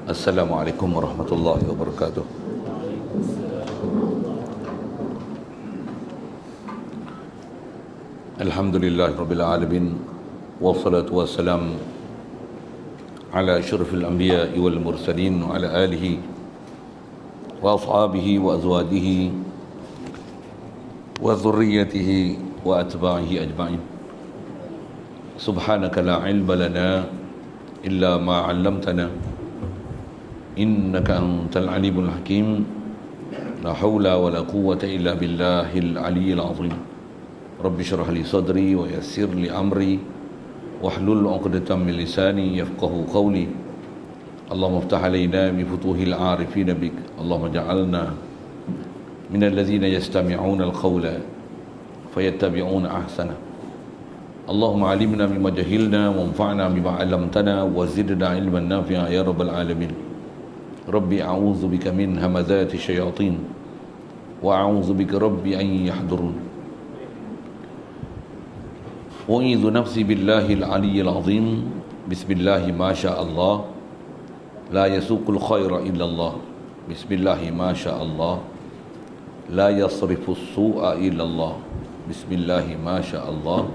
Assalamualaikum warahmatullahi wabarakatuh. Alhamdulillah Rabbil Alamin. Wassalatu wassalam ala asyrafil anbiya'i wal mursalin wa ala alihi wa ashabihi wa azwajihi wa dhurriyyatihi wa atba'ihi ajma'in. Subhanaka la ilma lana illa ma 'allamtana innaka antal alimul hakim. La haula wa la quwwata illa billahil aliyyil azim. Rabbi syrah li sadri wa yassir li amri wahlul 'uqdatam min lisani yafqahu qawli. Allahumma iftah alaina bi futuhil 'arifin bik. Allahumma ja'alna minal ladzina yastami'una al-qawla fayattabi'una ahsana. Allahumma 'allimna bima jahilna wanfa'na bima 'allamtana wa zidna 'ilman nafi'a ya rabbal alamin. Rabbi a'udzu bika min hamazati syayatin wa a'udzu bika rabbi an yahdurun. U'idzu nafsi billahil aliyyil azim. Bismillahi ma syaa Allah. La yasuqul khaira illa Allah. Bismillahi ma syaa Allah. La yasrifus su'a illa Allah. Bismillahi ma syaa Allah.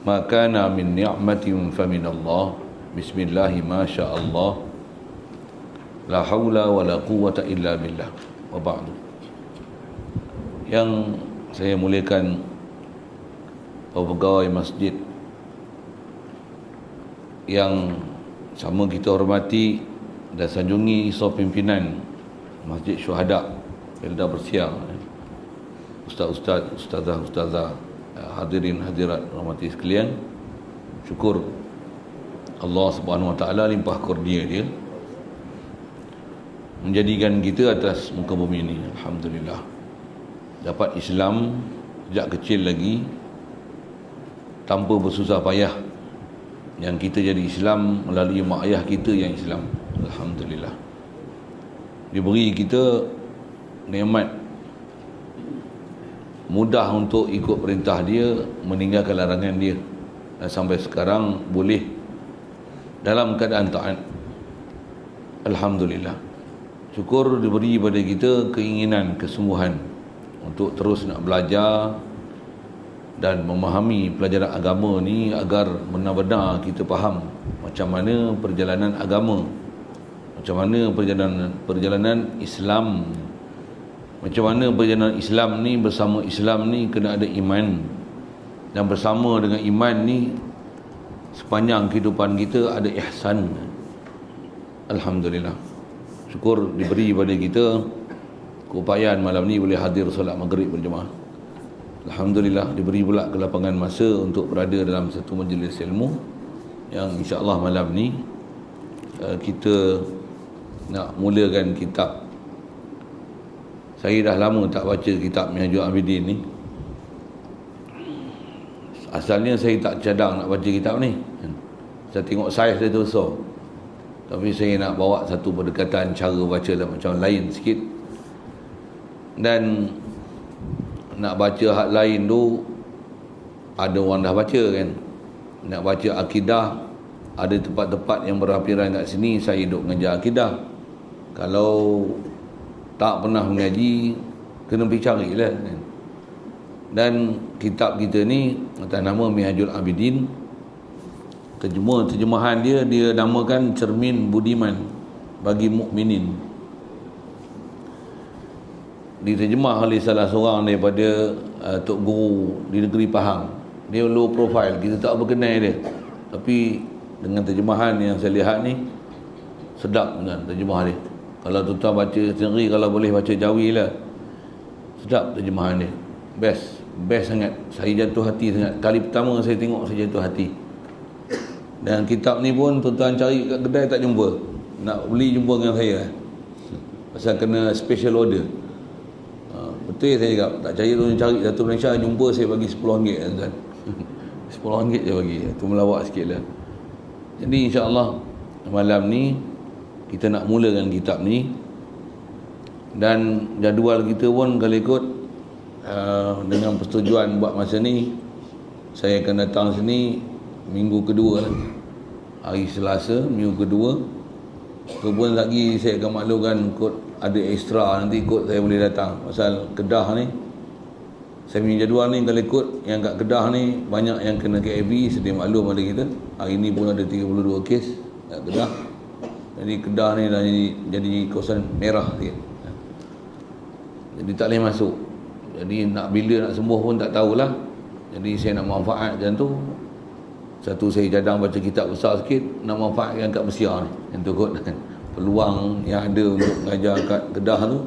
Ma kana min ni'matin famin Allah. Bismillahi ma syaa Allah. La haula wa la quwwata illa billah. Wa ba'du. Yang saya muliakan pegawai masjid yang sama kita hormati dan sanjungi iso pimpinan Masjid Syuhada Felda Bersiar, ustaz-ustaz, ustazah, hadirin hadirat rahmati sekalian. Syukur Allah Subhanahu wa taala limpah kurnia dia menjadikan kita atas muka bumi ini, alhamdulillah, dapat Islam sejak kecil lagi tanpa bersusah payah. Yang kita jadi Islam melalui mak ayah kita yang Islam, alhamdulillah. Diberi kita nikmat mudah untuk ikut perintah dia, meninggalkan larangan dia, dan sampai sekarang boleh dalam keadaan taat, alhamdulillah. Syukur diberi pada kita keinginan, kesungguhan untuk terus nak belajar dan memahami pelajaran agama ni agar benar-benar kita faham macam mana perjalanan agama, macam mana perjalanan Islam, macam mana perjalanan Islam ni. Bersama Islam ni kena ada iman, dan bersama dengan iman ni sepanjang kehidupan kita ada ihsan, alhamdulillah. Syukur diberi pada kita keupayaan malam ni boleh hadir solat maghrib berjemaah. Alhamdulillah, diberi pula kelapangan masa untuk berada dalam satu majlis ilmu yang insya-Allah malam ni kita nak mulakan kitab. Saya dah lama tak baca kitab Minhajul Abidin ni. Asalnya saya tak cadang nak baca kitab ni. Saya tengok saiz dia tu besar. Tapi saya nak bawa satu pendekatan cara baca dan macam lain sikit. Dan nak baca hak lain tu ada orang dah baca kan. Nak baca akidah, ada tempat-tempat yang berhampiran kat sini saya duk mengajar akidah. Kalau tak pernah mengaji, kena pergi carilah kan. Dan kitab kita ni atas nama Minhajul Abidin, terjemahan dia namakan Cermin Budiman bagi Mukminin. Diterjemah oleh salah seorang daripada Tok Guru di negeri Pahang. Dia low profile, kita tak berkenal dia, tapi dengan terjemahan yang saya lihat ni sedap kan terjemah dia. Kalau tuan-tuan baca sendiri, kalau boleh baca Jawi lah, sedap terjemahan dia, best sangat. Saya jatuh hati sangat. Kali pertama saya tengok saya jatuh hati. Dan kitab ni pun tuan-tuan cari kat kedai tak jumpa. Nak beli jumpa dengan saya, pasal kena special order. Betul saya cakap, tak cari tu cari satu Malaysia jumpa saya bagi RM10 tuan. RM10 je bagi. Tu melawak sikit lah. Jadi insya-Allah malam ni kita nak mulakan kitab ni. Dan jadual kita pun kalau ikut dengan persetujuan buat masa ni, saya akan datang sini minggu kedua lah. Hari Selasa minggu kedua tu pun lagi saya akan maklumkan kod ada ekstra, nanti kod saya boleh datang. Pasal Kedah ni saya punya jadual ni, kalau ikut yang kat Kedah ni banyak yang kena KAV, sedia maklum pada kita. Hari ni pun ada 32 kes kat Kedah. Jadi Kedah ni dah jadi kawasan merah dia. Jadi tak boleh masuk. Jadi nak bila nak sembuh pun tak tahulah. Jadi saya nak manfaatkan tu. Satu, saya cadang baca kitab besar sikit, nak manfaatkan kat Malaysia ni. Yang tu kot peluang yang ada untuk mengajar kat Kedah tu,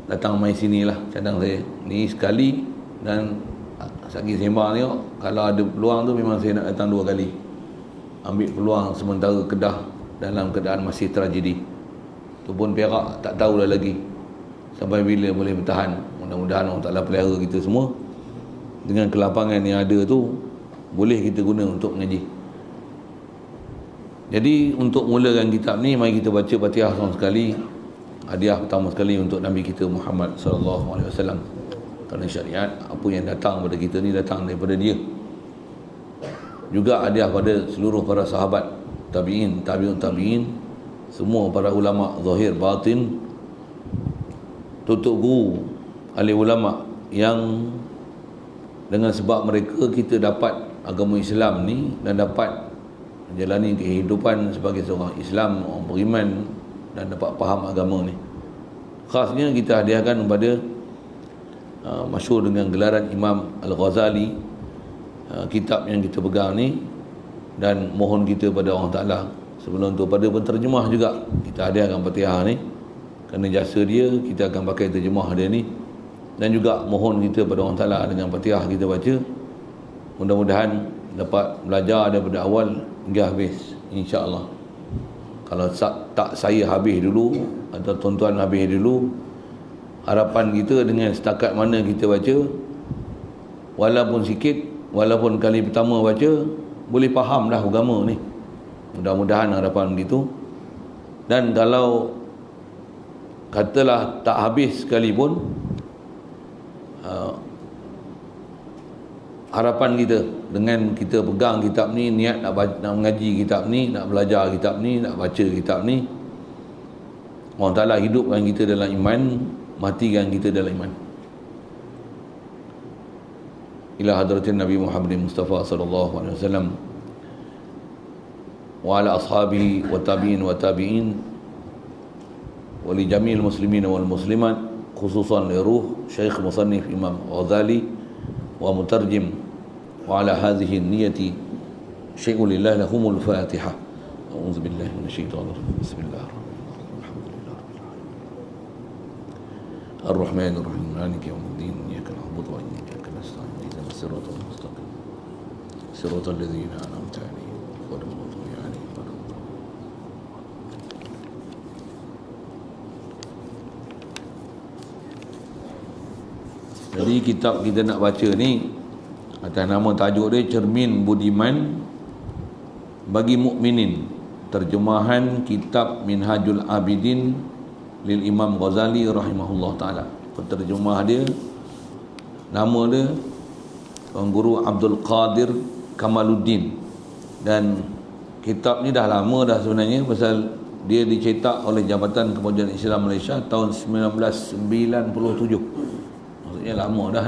datang main sini lah cadang saya ni sekali. Dan sagi sembang tengok, kalau ada peluang tu memang saya nak datang 2 kali, ambil peluang sementara Kedah dalam keadaan masih tragedi tu pun Perak tak tahulah lagi sampai bila boleh bertahan. Mudah-mudahan Allah Ta'ala pelihara kita semua dengan kelapangan yang ada tu, boleh kita guna untuk mengaji. Jadi untuk mulakan kitab ni, mari kita baca Fatihah sama sekali. Hadiah pertama sekali untuk Nabi kita Muhammad sallallahu alaihi wasallam. Kerana syariat apa yang datang pada kita ni datang daripada dia. Juga hadiah pada seluruh para sahabat, tabi'in, tabi'un tabi'in, semua para ulama zahir batin, tutup guru, ahli ulama yang dengan sebab mereka kita dapat agama Islam ni dan dapat menjalani kehidupan sebagai seorang Islam, orang beriman, dan dapat faham agama ni. Khasnya kita hadiahkan kepada masyhur dengan gelaran Imam Al-Ghazali, kitab yang kita pegang ni, dan mohon kita pada Allah Ta'ala sebelum tu pada penterjemah juga kita hadiahkan Fatihah ni, kerana jasa dia kita akan pakai terjemah dia ni. Dan juga mohon kita pada Allah Ta'ala dengan Fatihah kita baca, mudah-mudahan dapat belajar daripada awal hingga habis, insya-Allah. Kalau tak saya habis dulu atau tuan-tuan habis dulu, harapan kita dengan setakat mana kita baca, walaupun sikit, walaupun kali pertama baca, boleh faham dah agama ni. Mudah-mudahan harapan begitu. Dan kalau katalah tak habis sekalipun, harapan kita dengan kita pegang kitab ni, niat nak mengaji kitab ni, nak belajar kitab ni, nak baca kitab ni, Allah Ta'ala hidupkan kita dalam iman, matikan kita dalam iman. Ila hadratin Nabi Muhammad Mustafa sallallahu alaihi wasallam wa ala ashabihi wa tabi'in wa tabi'in wa li jami'il muslimin wal muslimat, khususan li ruh Syekh Musannif Imam Ghazali wa mutarjim wa ala hadhihi niyyati syai'un lillah lahumul Fatihah. A'udzu billahi minasyaitonir rajim. Bismillahirrahmanirrahim. Alhamdulillah Ar-Rahmanir Rahim. Maliki yaumiddin. Iyyaka na'budu wa iyyaka nasta'in. Ihdinas siratal mustaqim. Siratal ladzina an'amta 'alaihim ghairil maghdubi 'alaihim waladdallin. Jadi kitab kita nak baca ni atas nama tajuk dia Cermin Budiman bagi Mukminin, terjemahan kitab Minhajul Abidin lil Imam Ghazali rahimahullah taala. Penterjemah dia, nama dia Tuan Guru Abdul Qadir Kamaluddin. Dan kitab ni dah lama dah sebenarnya, pasal dia dicetak oleh Jabatan Kemajuan Islam Malaysia tahun 1997. Maksudnya lama dah.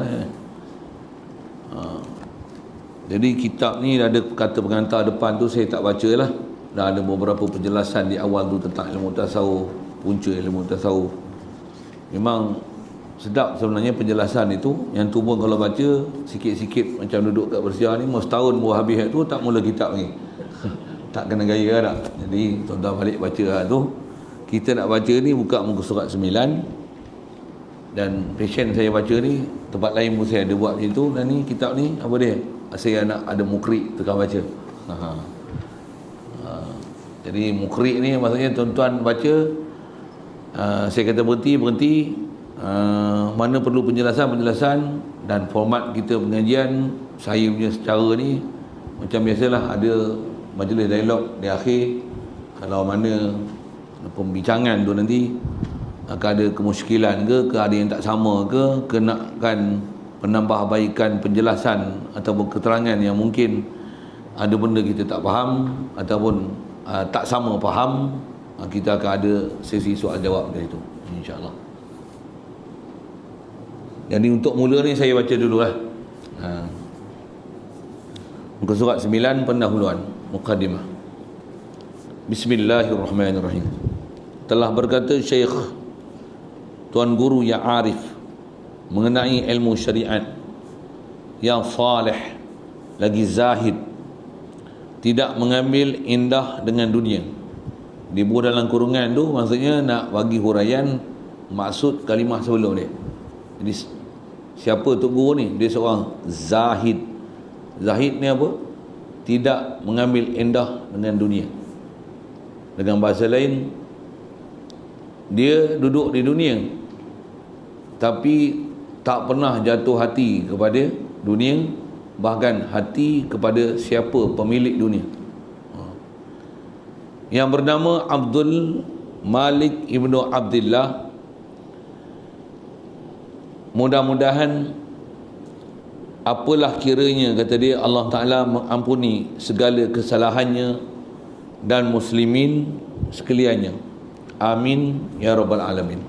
Jadi kitab ni ada kata pengantar depan tu saya tak baca lah. Dah ada beberapa penjelasan di awal tu tentang ilmu tasawuf, punca ilmu tasawuf. Memang sedap sebenarnya penjelasan itu. Yang tu pun kalau baca sikit-sikit macam duduk kat Persia ni, mau setahun baru habis tu tak mula kitab lagi. Tak kena gaya dah. Jadi tuan-tuan balik baca tu. Kita nak baca ni buka muka surat 9. Dan passion saya baca ni, tempat lain pun saya ada buat macam tu. Dan ni kitab ni apa dia? Saya nak ada mukri tukang baca. Jadi mukri ni maksudnya tuan-tuan baca, saya kata berhenti, mana perlu penjelasan dan format kita pengajian saya punya secara ni macam biasalah, ada majlis dialog di akhir. Kalau mana pembincangan tu nanti akan ada kemusykilan ke ada yang tak sama ke nakkan penambahbaikan penjelasan ataupun keterangan yang mungkin ada benda kita tak faham ataupun tak sama faham, kita akan ada sesi soal jawab dari itu, insya-Allah. Jadi untuk mula ni saya baca dululah. Muka surat 9 pendahuluan, muqaddimah. Bismillahirrahmanirrahim. Telah berkata Syekh Tuan Guru yang arif mengenai ilmu syariat, yang salih lagi zahid, tidak mengambil indah dengan dunia. Di bawah dalam kurungan tu maksudnya nak bagi huraian maksud kalimah sebelum dia. Jadi siapa Tok Guru ni? Dia seorang zahid. Zahid ni apa? Tidak mengambil indah dengan dunia. Dengan bahasa lain, dia duduk di dunia tapi tak pernah jatuh hati kepada dunia, bahkan hati kepada siapa pemilik dunia. Yang bernama Abdul Malik Ibnu Abdullah. Mudah-mudahan apalah kiranya, kata dia, Allah Ta'ala mengampuni segala kesalahannya dan muslimin sekaliannya. Amin ya rabbal alamin.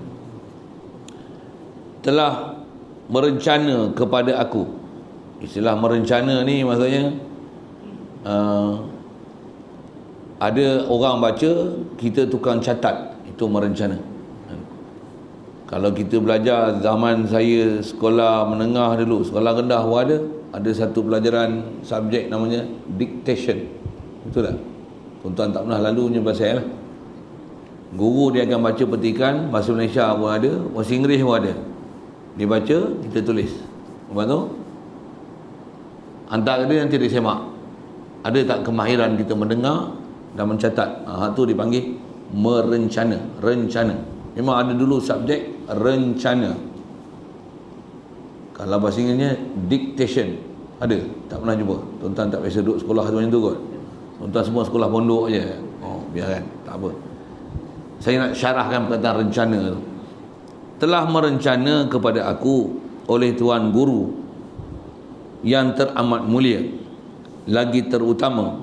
Telah merencana kepada aku. Istilah merencana ni maksudnya ada orang baca, kita tukang catat, itu merencana. Kalau kita belajar zaman saya sekolah menengah dulu, sekolah rendah pun ada satu pelajaran subjek namanya dictation. Betul tak? Tuan-tuan tak pernah lalu punya pasal lah. Guru dia akan baca petikan, bahasa Malaysia pun ada, bahasa Inggeris pun ada. Dia baca, kita tulis. Lepas tu hantar dia, nanti dia semak. Ada tak kemahiran kita mendengar dan mencatat? Itu dipanggil merencana, rencana. Memang ada dulu subjek rencana. Kalau bahasa Inggerisnya dictation. Ada, tak pernah jumpa. Tuan-tuan tak biasa duduk sekolah tu macam tu kot. Tuan-tuan semua sekolah pondok je. Biarkan, tak apa. Saya nak syarahkan perkataan rencana tu. Telah merencana kepada aku oleh Tuan Guru yang teramat mulia, lagi terutama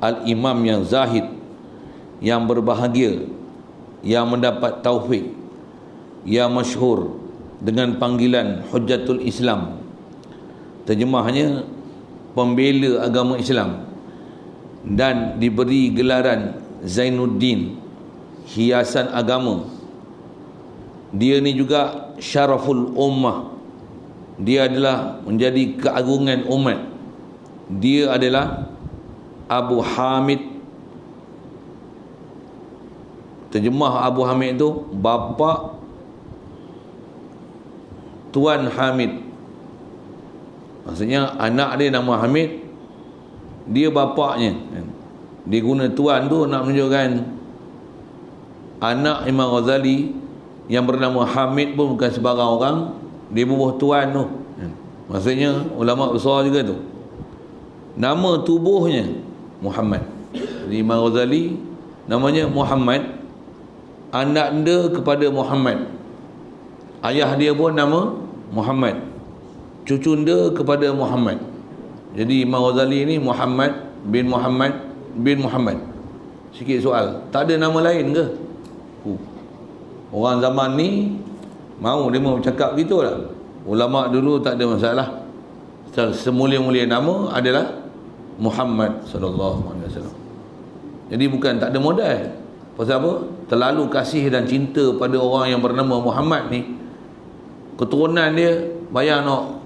Al-Imam yang zahid, yang berbahagia, yang mendapat taufik, yang masyhur dengan panggilan Hujjatul Islam. Terjemahnya pembela agama Islam, dan diberi gelaran Zainuddin, hiasan agama. Dia ni juga syaraful ummah. Dia adalah menjadi keagungan umat. Dia adalah Abu Hamid. Terjemah Abu Hamid tu bapa Tuan Hamid. Maksudnya anak dia nama Hamid, dia bapaknya. Dia guna tuan tu nak menunjukkan anak Imam Ghazali yang bernama Hamid pun bukan sebarang orang. Dia bubuh tuan tu. Maksudnya ulama besar juga tu. Nama tubuhnya Muhammad. Jadi Imam Ghazali namanya Muhammad, anak dia kepada Muhammad. Ayah dia pun nama Muhammad, cucu dia kepada Muhammad. Jadi Imam Ghazali ni Muhammad bin Muhammad bin Muhammad. Sikit soal, tak ada nama lain ke? Orang zaman ni dia mau cakap gitu lah. Ulama dulu tak ada masalah. Semulia-mulia nama adalah Muhammad sallallahu alaihi wasallam. Jadi bukan tak ada modal. Pasal apa? Terlalu kasih dan cinta pada orang yang bernama Muhammad ni. Keturunan dia bayang nak,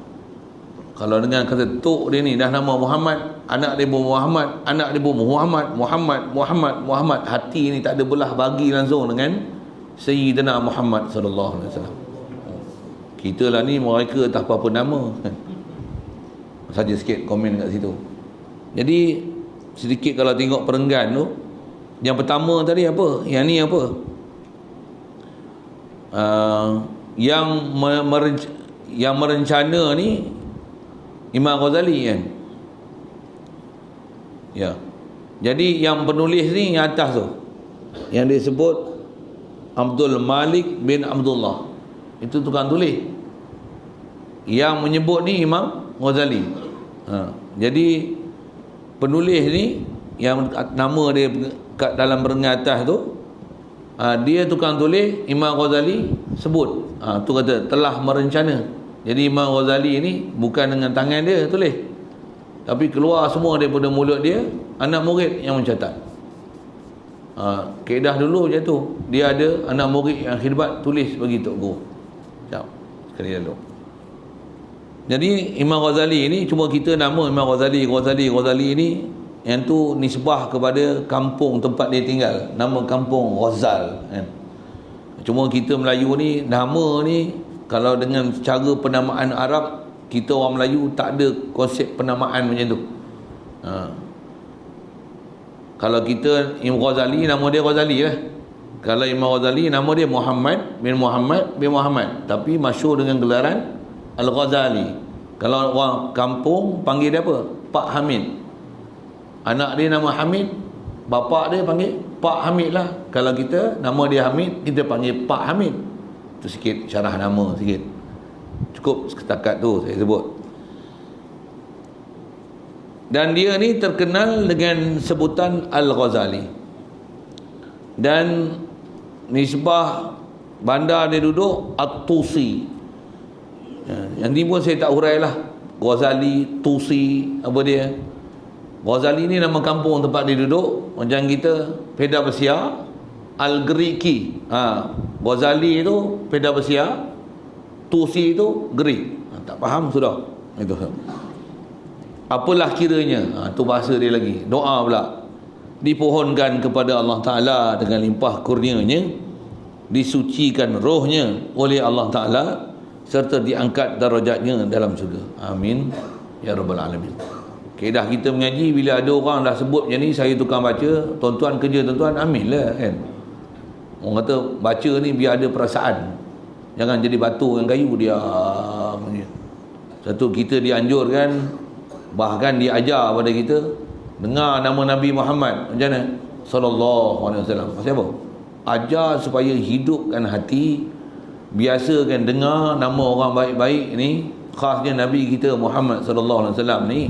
kalau dengan kata tok dia ni dah nama Muhammad, anak dia pun Muhammad, anak dia pun Muhammad, hati ni tak ada belah bagi langsung dengan Sayyidina Muhammad sallallahu alaihi wasallam. Kita lah ni mereka tak apa-apa nama. Saja sikit komen kat situ. Jadi sedikit kalau tengok perenggan tu, yang pertama tadi apa? Yang ni apa? Yang merencana ni Imam Ghazali kan. Ya. Jadi yang penulis ni yang atas tu, yang disebut Abdul Malik bin Abdullah, itu tukang tulis. Yang menyebut ni Imam Ghazali. Jadi penulis ni yang nama dia kat dalam perenggan atas tu Dia tukang tulis, Imam Ghazali sebut, tu kata telah merencana. Jadi Imam Ghazali ni bukan dengan tangan dia tulis, tapi keluar semua daripada mulut dia, anak murid yang mencatat. Kaedah dulu je tu, dia ada anak murid yang khidmat tulis bagi Tok Guru. Sekejap, sekali lalu. Jadi Imam Ghazali ni, cuma kita nama Imam Ghazali ni, yang tu nisbah kepada kampung tempat dia tinggal, nama kampung Ghazal kan. Cuma kita Melayu ni, nama ni kalau dengan cara penamaan Arab, kita orang Melayu tak ada konsep penamaan macam tu. Kalau kita Imam Ghazali, nama dia Ghazali lah. Kalau Imam Ghazali, nama dia Muhammad bin Muhammad, tapi masyhur dengan gelaran Al-Ghazali. Kalau orang kampung panggil dia apa? Pak Hamid. Anak dia nama Hamid, bapa dia panggil Pak Hamid lah. Kalau kita nama dia Hamid, kita panggil Pak Hamid. Itu sikit syarah nama sikit. Cukup setakat tu saya sebut. Dan dia ni terkenal dengan sebutan Al-Ghazali. Dan nisbah bandar dia duduk At-Tusi. Yang ni pun saya tak hurailah. Ghazali, Tusi, apa dia? Ghazali ni nama kampung tempat dia duduk. Macam kita Pedah Bersiar, Al-Geriki. Ghazali tu Pedah Bersiar, Tusi tu Gerik. Tak faham sudah. Itu. Apalah kiranya, tu bahasa dia lagi. Doa pula. Dipohonkan kepada Allah Ta'ala dengan limpah kurnianya, disucikan rohnya oleh Allah Ta'ala, serta diangkat darajatnya dalam syurga. Amin ya rabbal alamin. Kaedah kita mengaji, bila ada orang dah sebut macam ni, saya tukang baca, tuan-tuan kerja tuan-tuan, amin lah kan. Orang kata baca ni biar ada perasaan, jangan jadi batu dengan kayu, diam je. Satu, kita dianjurkan, bahkan diajar pada kita, dengar nama Nabi Muhammad macam mana? Sallallahu alaihi wasallam. Pasal apa? Ajar supaya hidupkan hati, biasakan dengar nama orang baik-baik ni, khasnya Nabi kita Muhammad sallallahu alaihi wasallam ni.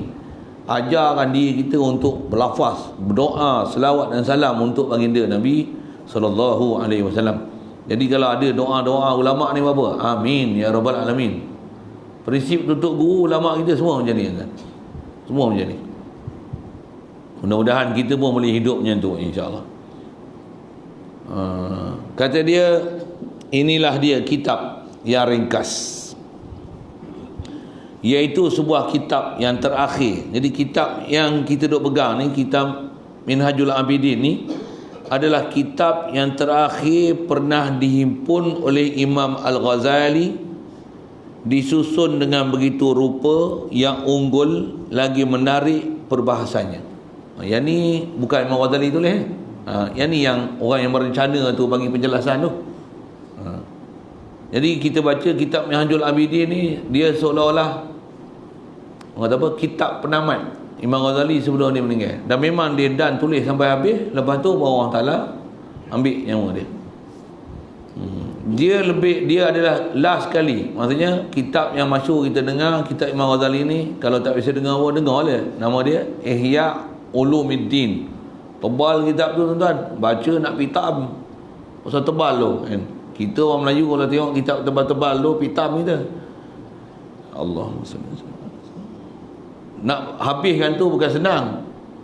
Ajarkan diri kita untuk berlafaz, berdoa, selawat dan salam untuk baginda Nabi sallallahu alaihi wasallam. Jadi kalau ada doa-doa ulama ni apa? Amin ya rabbal alamin. Prinsip tutup guru ulama kita semua macam ni kan. Semua macam ni. Mudah-mudahan kita pun boleh hidup macam tu insya-Allah. Kata dia, inilah dia kitab yang ringkas, iaitu sebuah kitab yang terakhir. Jadi kitab yang kita duk pegang ni, kitab Minhajul Abidin ni, adalah kitab yang terakhir pernah dihimpun oleh Imam Al-Ghazali, disusun dengan begitu rupa yang unggul lagi menarik perbahasannya. Yang ni bukan Imam Ghazali tulis. Yang ni yang orang yang merencana tu bagi penjelasan tu. Jadi kita baca kitab Minhajul Abidin ni, dia seolah-olah orang kata apa, kitab penamat Imam Ghazali sebelum dia meninggal. Dan memang dia dan tulis sampai habis, lepas tu baru Allah Ta'ala ambil nyawa dia. Dia adalah last sekali. Maksudnya kitab yang masyhur kita dengar, kitab Imam Ghazali ni, kalau tak biasa dengar pun dengar lah. Nama dia Ihya Ulumuddin. Tebal kitab tu tuan-tuan, baca nak pitam. Pasal tebal tu kan. Kita orang Melayu kalau tengok kitab tebal-tebal tu, pitam kita. Allahumma salli alaihi wasallam. Nak habiskan tu bukan senang.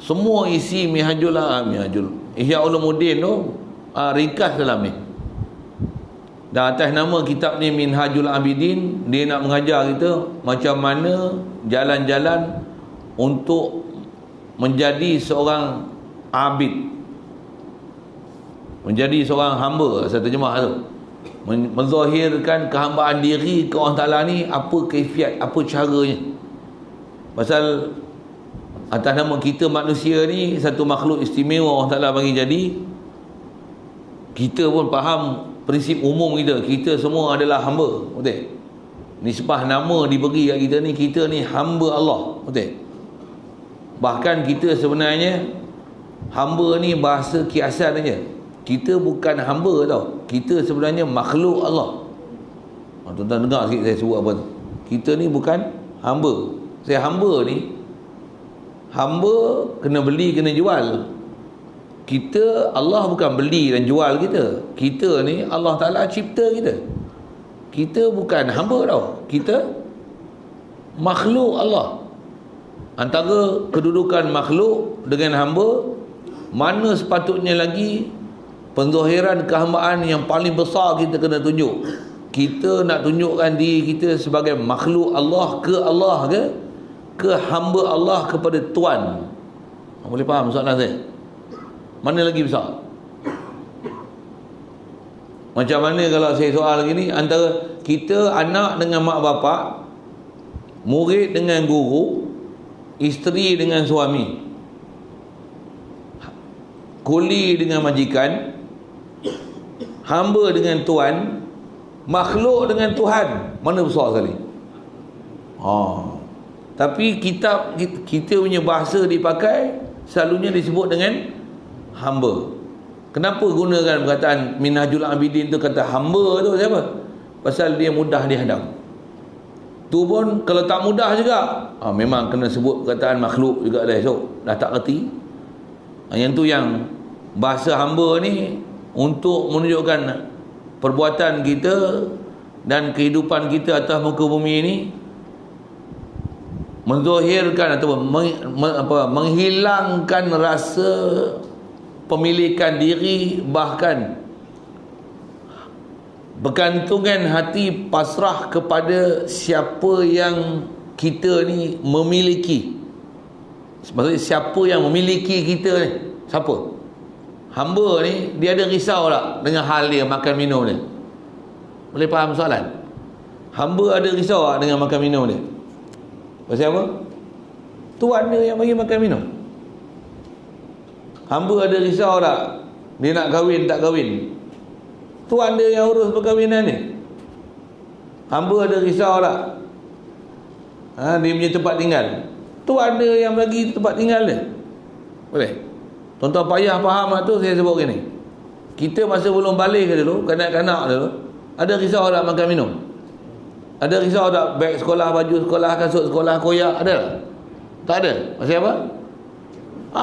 Semua isi Minhajul Ihya Ulumuddin tu ringkas dalam ni. Dan atas nama kitab ni Minhajul Abidin, dia nak mengajar kita macam mana jalan-jalan untuk menjadi seorang abid, menjadi seorang hamba. Saya terjemah tu, menzahirkan kehambaan diri ke Allah Ta'ala ni, apa kaifiat, apa caranya. Pasal atas nama kita manusia ni, satu makhluk istimewa Allah Ta'ala bagi jadi. Kita pun faham prinsip umum kita semua adalah hamba, betul? Nisbah nama diberi kat kita ni hamba Allah, betul? Bahkan kita sebenarnya hamba ni bahasa kiasan aja. Kita bukan hamba tau. Kita sebenarnya makhluk Allah. Tuan-tuan dengar sikit saya sebut apa tu. Kita ni bukan hamba. Saya hamba ni, hamba kena beli, kena jual. kita, Allah bukan beli dan jual kita. Kita ni Allah Ta'ala cipta kita. Kita bukan hamba tau. Kita makhluk Allah. Antara kedudukan makhluk dengan hamba, mana sepatutnya lagi penzahiran kehambaan yang paling besar kita kena tunjuk. Kita nak tunjukkan diri kita sebagai makhluk Allah ke hamba Allah kepada Tuan. Boleh faham soalan saya? Mana lagi besar? Macam mana kalau saya soal gini, antara kita anak dengan mak bapak, murid dengan guru, isteri dengan suami, kuli dengan majikan, hamba dengan tuan, makhluk dengan Tuhan, mana besar sekali? Tapi kita punya bahasa dipakai selalunya disebut dengan hamba. Kenapa gunakan perkataan Minhajul Abidin tu, kata hamba tu siapa? Pasal dia mudah dihadap. Tu pun kalau tak mudah juga, memang kena sebut perkataan makhluk juga dah esok. Dah tak reti. Yang tu yang bahasa hamba ni untuk menunjukkan perbuatan kita dan kehidupan kita atas muka bumi ini, menzahirkan atau menghilangkan rasa pemilikan diri, bahkan bergantungan hati pasrah kepada siapa yang kita ni memiliki. Maksudnya siapa yang memiliki kita ni, siapa? Hamba ni dia ada risau tak dengan hal dia makan minum dia? Boleh faham soalan? Hamba ada risau tak dengan makan minum dia? Pasal apa? Tuan dia yang bagi makan minum. Hamba ada risau tak dia nak kahwin tak kahwin? Tuan dia yang urus perkahwinan ni. Hamba ada risau tak dia punya tempat tinggal? Tuan dia yang bagi tempat tinggal dia. Boleh? Tuan-tuan payah faham lah tu saya sebut gini. Kita masa belum balik ke dulu, kanak-kanak dulu, ada risau tak makan minum? Ada risau tak beg sekolah, baju sekolah, kasut sekolah, koyak? Ada tak? Tak ada. Pasal apa?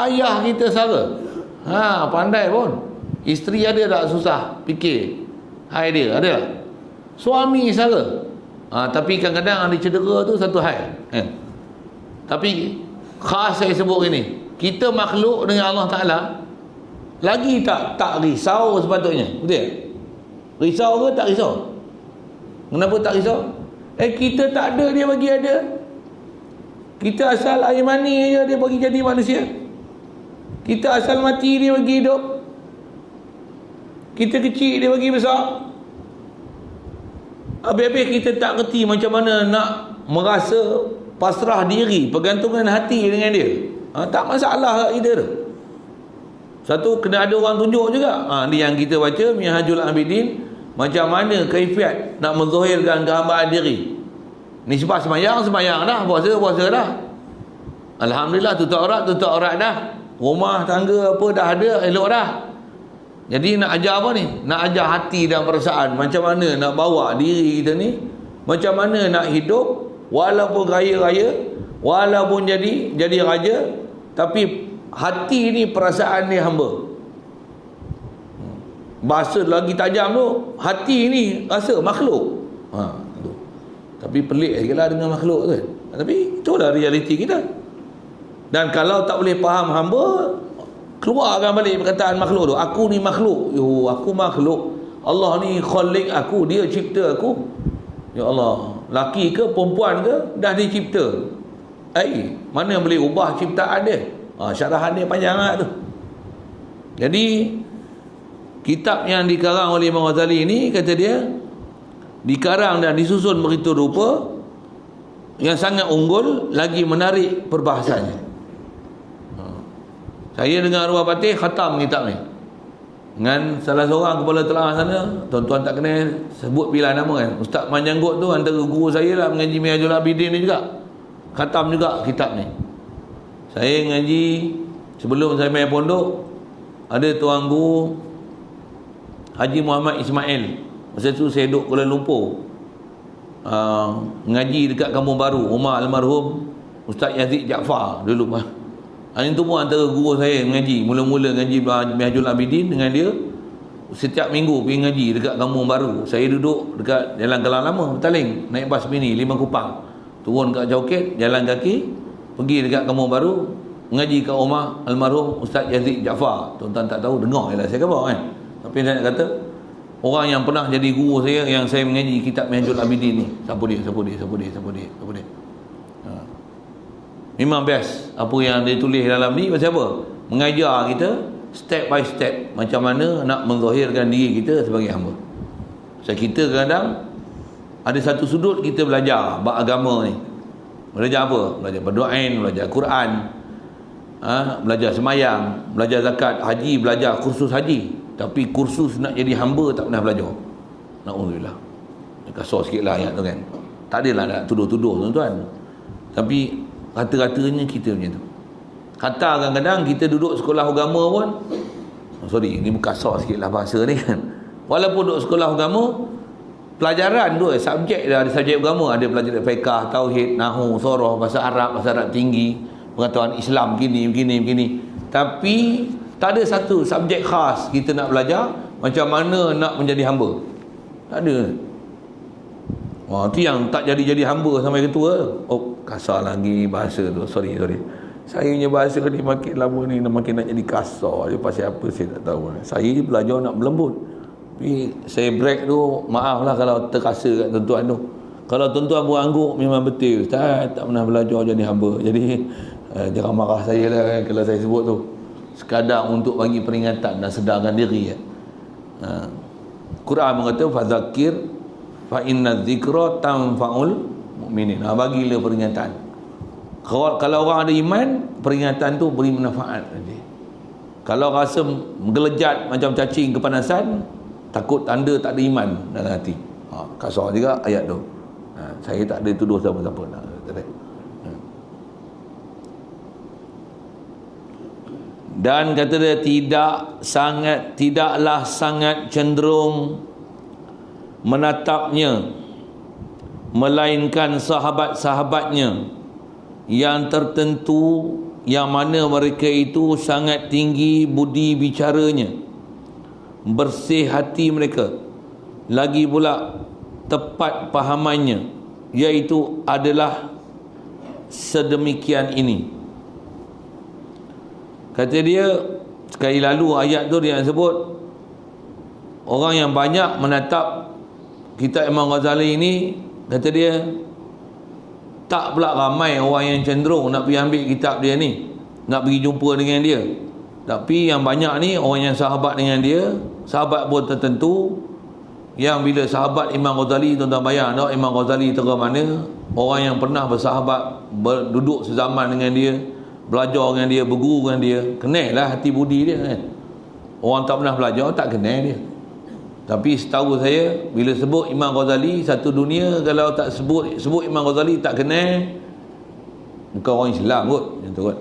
Ayah kita sara. Pandai pun. Isteri ada tak susah fikir idea? Ada tak? Suami sara. Tapi kadang-kadang ada cedera tu satu hal. Tapi khas saya sebut gini, kita makhluk dengan Allah Ta'ala lagi tak risau sepatutnya. Betul? Risau ke tak risau? Kenapa tak risau? Kita tak ada, dia bagi ada. Kita asal air mani je, dia bagi jadi manusia. Kita asal mati, dia bagi hidup. Kita kecil, dia bagi besar. Habis-habis kita tak kerti macam mana nak merasa pasrah diri, pergantungan hati dengan dia. Tak masalah kat kita tu. Satu, kena ada orang tunjuk juga. Ni yang kita baca Minhajul Abidin, macam mana kaifiat nak menzahirkan kehambaan diri. Ni sebab semayang dah, puasa dah. Alhamdulillah, tutup aurat dah. Rumah tangga apa dah ada, elok dah. Jadi nak ajar apa ni? Nak ajar hati dan perasaan. Macam mana nak bawa diri kita ni, macam mana nak hidup walaupun raya-raya, walaupun jadi raja, tapi hati ni, perasaan ni hamba. Bahasa lagi tajam tu, hati ni rasa makhluk. Tu. Tapi pelik lagi lah dengan makhluk tu. Tapi itulah realiti kita. Dan kalau tak boleh faham hamba, keluarkan balik perkataan makhluk tu. Aku ni makhluk. Aku makhluk. Allah ni khalik aku, dia cipta aku. Ya Allah, laki ke perempuan ke, dah dicipta. Mana yang boleh ubah ciptaan dia? Syarahan dia panjang lah tu. Jadi kitab yang dikarang oleh Imam Ghazali ni, kata dia, dikarang dan disusun begitu rupa yang sangat unggul, lagi menarik perbahasannya. Saya dengan arwah patih khatam kitab ni dengan salah seorang kepala telaah sana. Tuan-tuan tak kenal, sebut bila nama kan, Ustaz Manjanggut tu antara guru saya lah mengaji Minhajul Abidin ni juga. Khatam juga kitab ni. Saya ngaji sebelum saya main pondok, ada tuan guru Haji Muhammad Ismail. Masa tu saya duduk Kuala Lumpur, ngaji dekat Kampung Baru, rumah almarhum Ustaz Yazid Jaafar dulu. Itu pun antara guru saya mengaji. Mula-mula ngaji Minhajul Abidin dengan dia, setiap minggu pergi ngaji dekat Kampung Baru. Saya duduk dekat Jalan Kelang Lama, Petaling, naik bas mini 5 Kupang, turun kat Joket, jalan kaki pergi dekat Kampung Baru, mengaji kat rumah almarhum Ustaz Yazid Jaafar. Tuan-tuan tak tahu, dengar je lah saya khabar kan. Tapi saya nak kata, orang yang pernah jadi guru saya, yang saya mengaji kitab Minhajul Abidin ni, siapa dia. Memang best apa yang dia tulis dalam ni. Pasal apa? Mengajar kita step by step macam mana nak menzahirkan diri kita sebagai hamba. So kita kadang ada satu sudut kita belajar bab agama ni. Belajar apa? Belajar berdoain, belajar Quran, belajar semayang, belajar zakat, haji, belajar kursus haji. Tapi kursus nak jadi hamba tak pernah belajar. Na'udzubillah. Kasar sikit lah ayat tu kan. Tak adalah nak tuduh-tuduh tuan-tuan. Tapi rata-ratanya kita macam tu. Kata kadang-kadang kita duduk sekolah agama pun, sorry, ni kasar sikit lah bahasa ni kan. Walaupun duduk sekolah agama, pelajaran tu subjek dah, ada subjek agama, ada pelajaran fiqh, tauhid, nahwu, sorah, bahasa Arab tinggi, pengetahuan Islam begini. Tapi tak ada satu subjek khas kita nak belajar macam mana nak menjadi hamba. Tak ada. Wah, tu yang tak jadi hamba sampai ketua. Oh, kasar lagi bahasa tu. Sorry. Saya punya bahasa ni makin lama ni makin nak jadi kasar je. Pasal apa saya tak tahu. Saya belajar nak berlembut. Tapi saya break tu, maaf lah kalau terasa kat tuan-tuan tu. Kalau tuan-tuan berangguk memang betul. Ustaz tak pernah belajar jadi hamba. Jadi jangan marah saya lah kan, kalau saya sebut tu. Sekadar untuk bagi peringatan dan sedarkan diri. Quran mengata fazakir fa inna dzikra tanfa'ul mu'minin. Bagilah peringatan. Kalau orang ada iman, peringatan tu beri manfaat. Kalau rasa menggelejat macam cacing kepanasan, takut tanda tak ada iman dalam hati. Kasar juga ayat tu. Saya tak ada tuduh siapa-siapa. Dan kata dia tidaklah sangat cenderung menatapnya, melainkan sahabat-sahabatnya yang tertentu, yang mana mereka itu sangat tinggi budi bicaranya, bersih hati mereka, lagi pula tepat pahamannya, iaitu adalah sedemikian ini. Kata dia, sekali lalu ayat tu dia sebut orang yang banyak menatap kitab Imam Ghazali ini, kata dia tak pula ramai orang yang cenderung nak pergi ambil kitab dia ni, nak pergi jumpa dengan dia. Tapi yang banyak ni orang yang sahabat dengan dia, sahabat pun tertentu, yang bila sahabat Imam Ghazali, tuan-tuan bayang tak Imam Ghazali terang mana, orang yang pernah bersahabat, duduk sezaman dengan dia, belajar dengan dia, berguru dengan dia, kenal lah hati budi dia kan. Orang tak pernah belajar tak kenal dia. Tapi setahu saya, bila sebut Imam Ghazali, satu dunia kalau tak sebut Imam Ghazali tak kenal, bukan orang Islam kot, macam tu kot.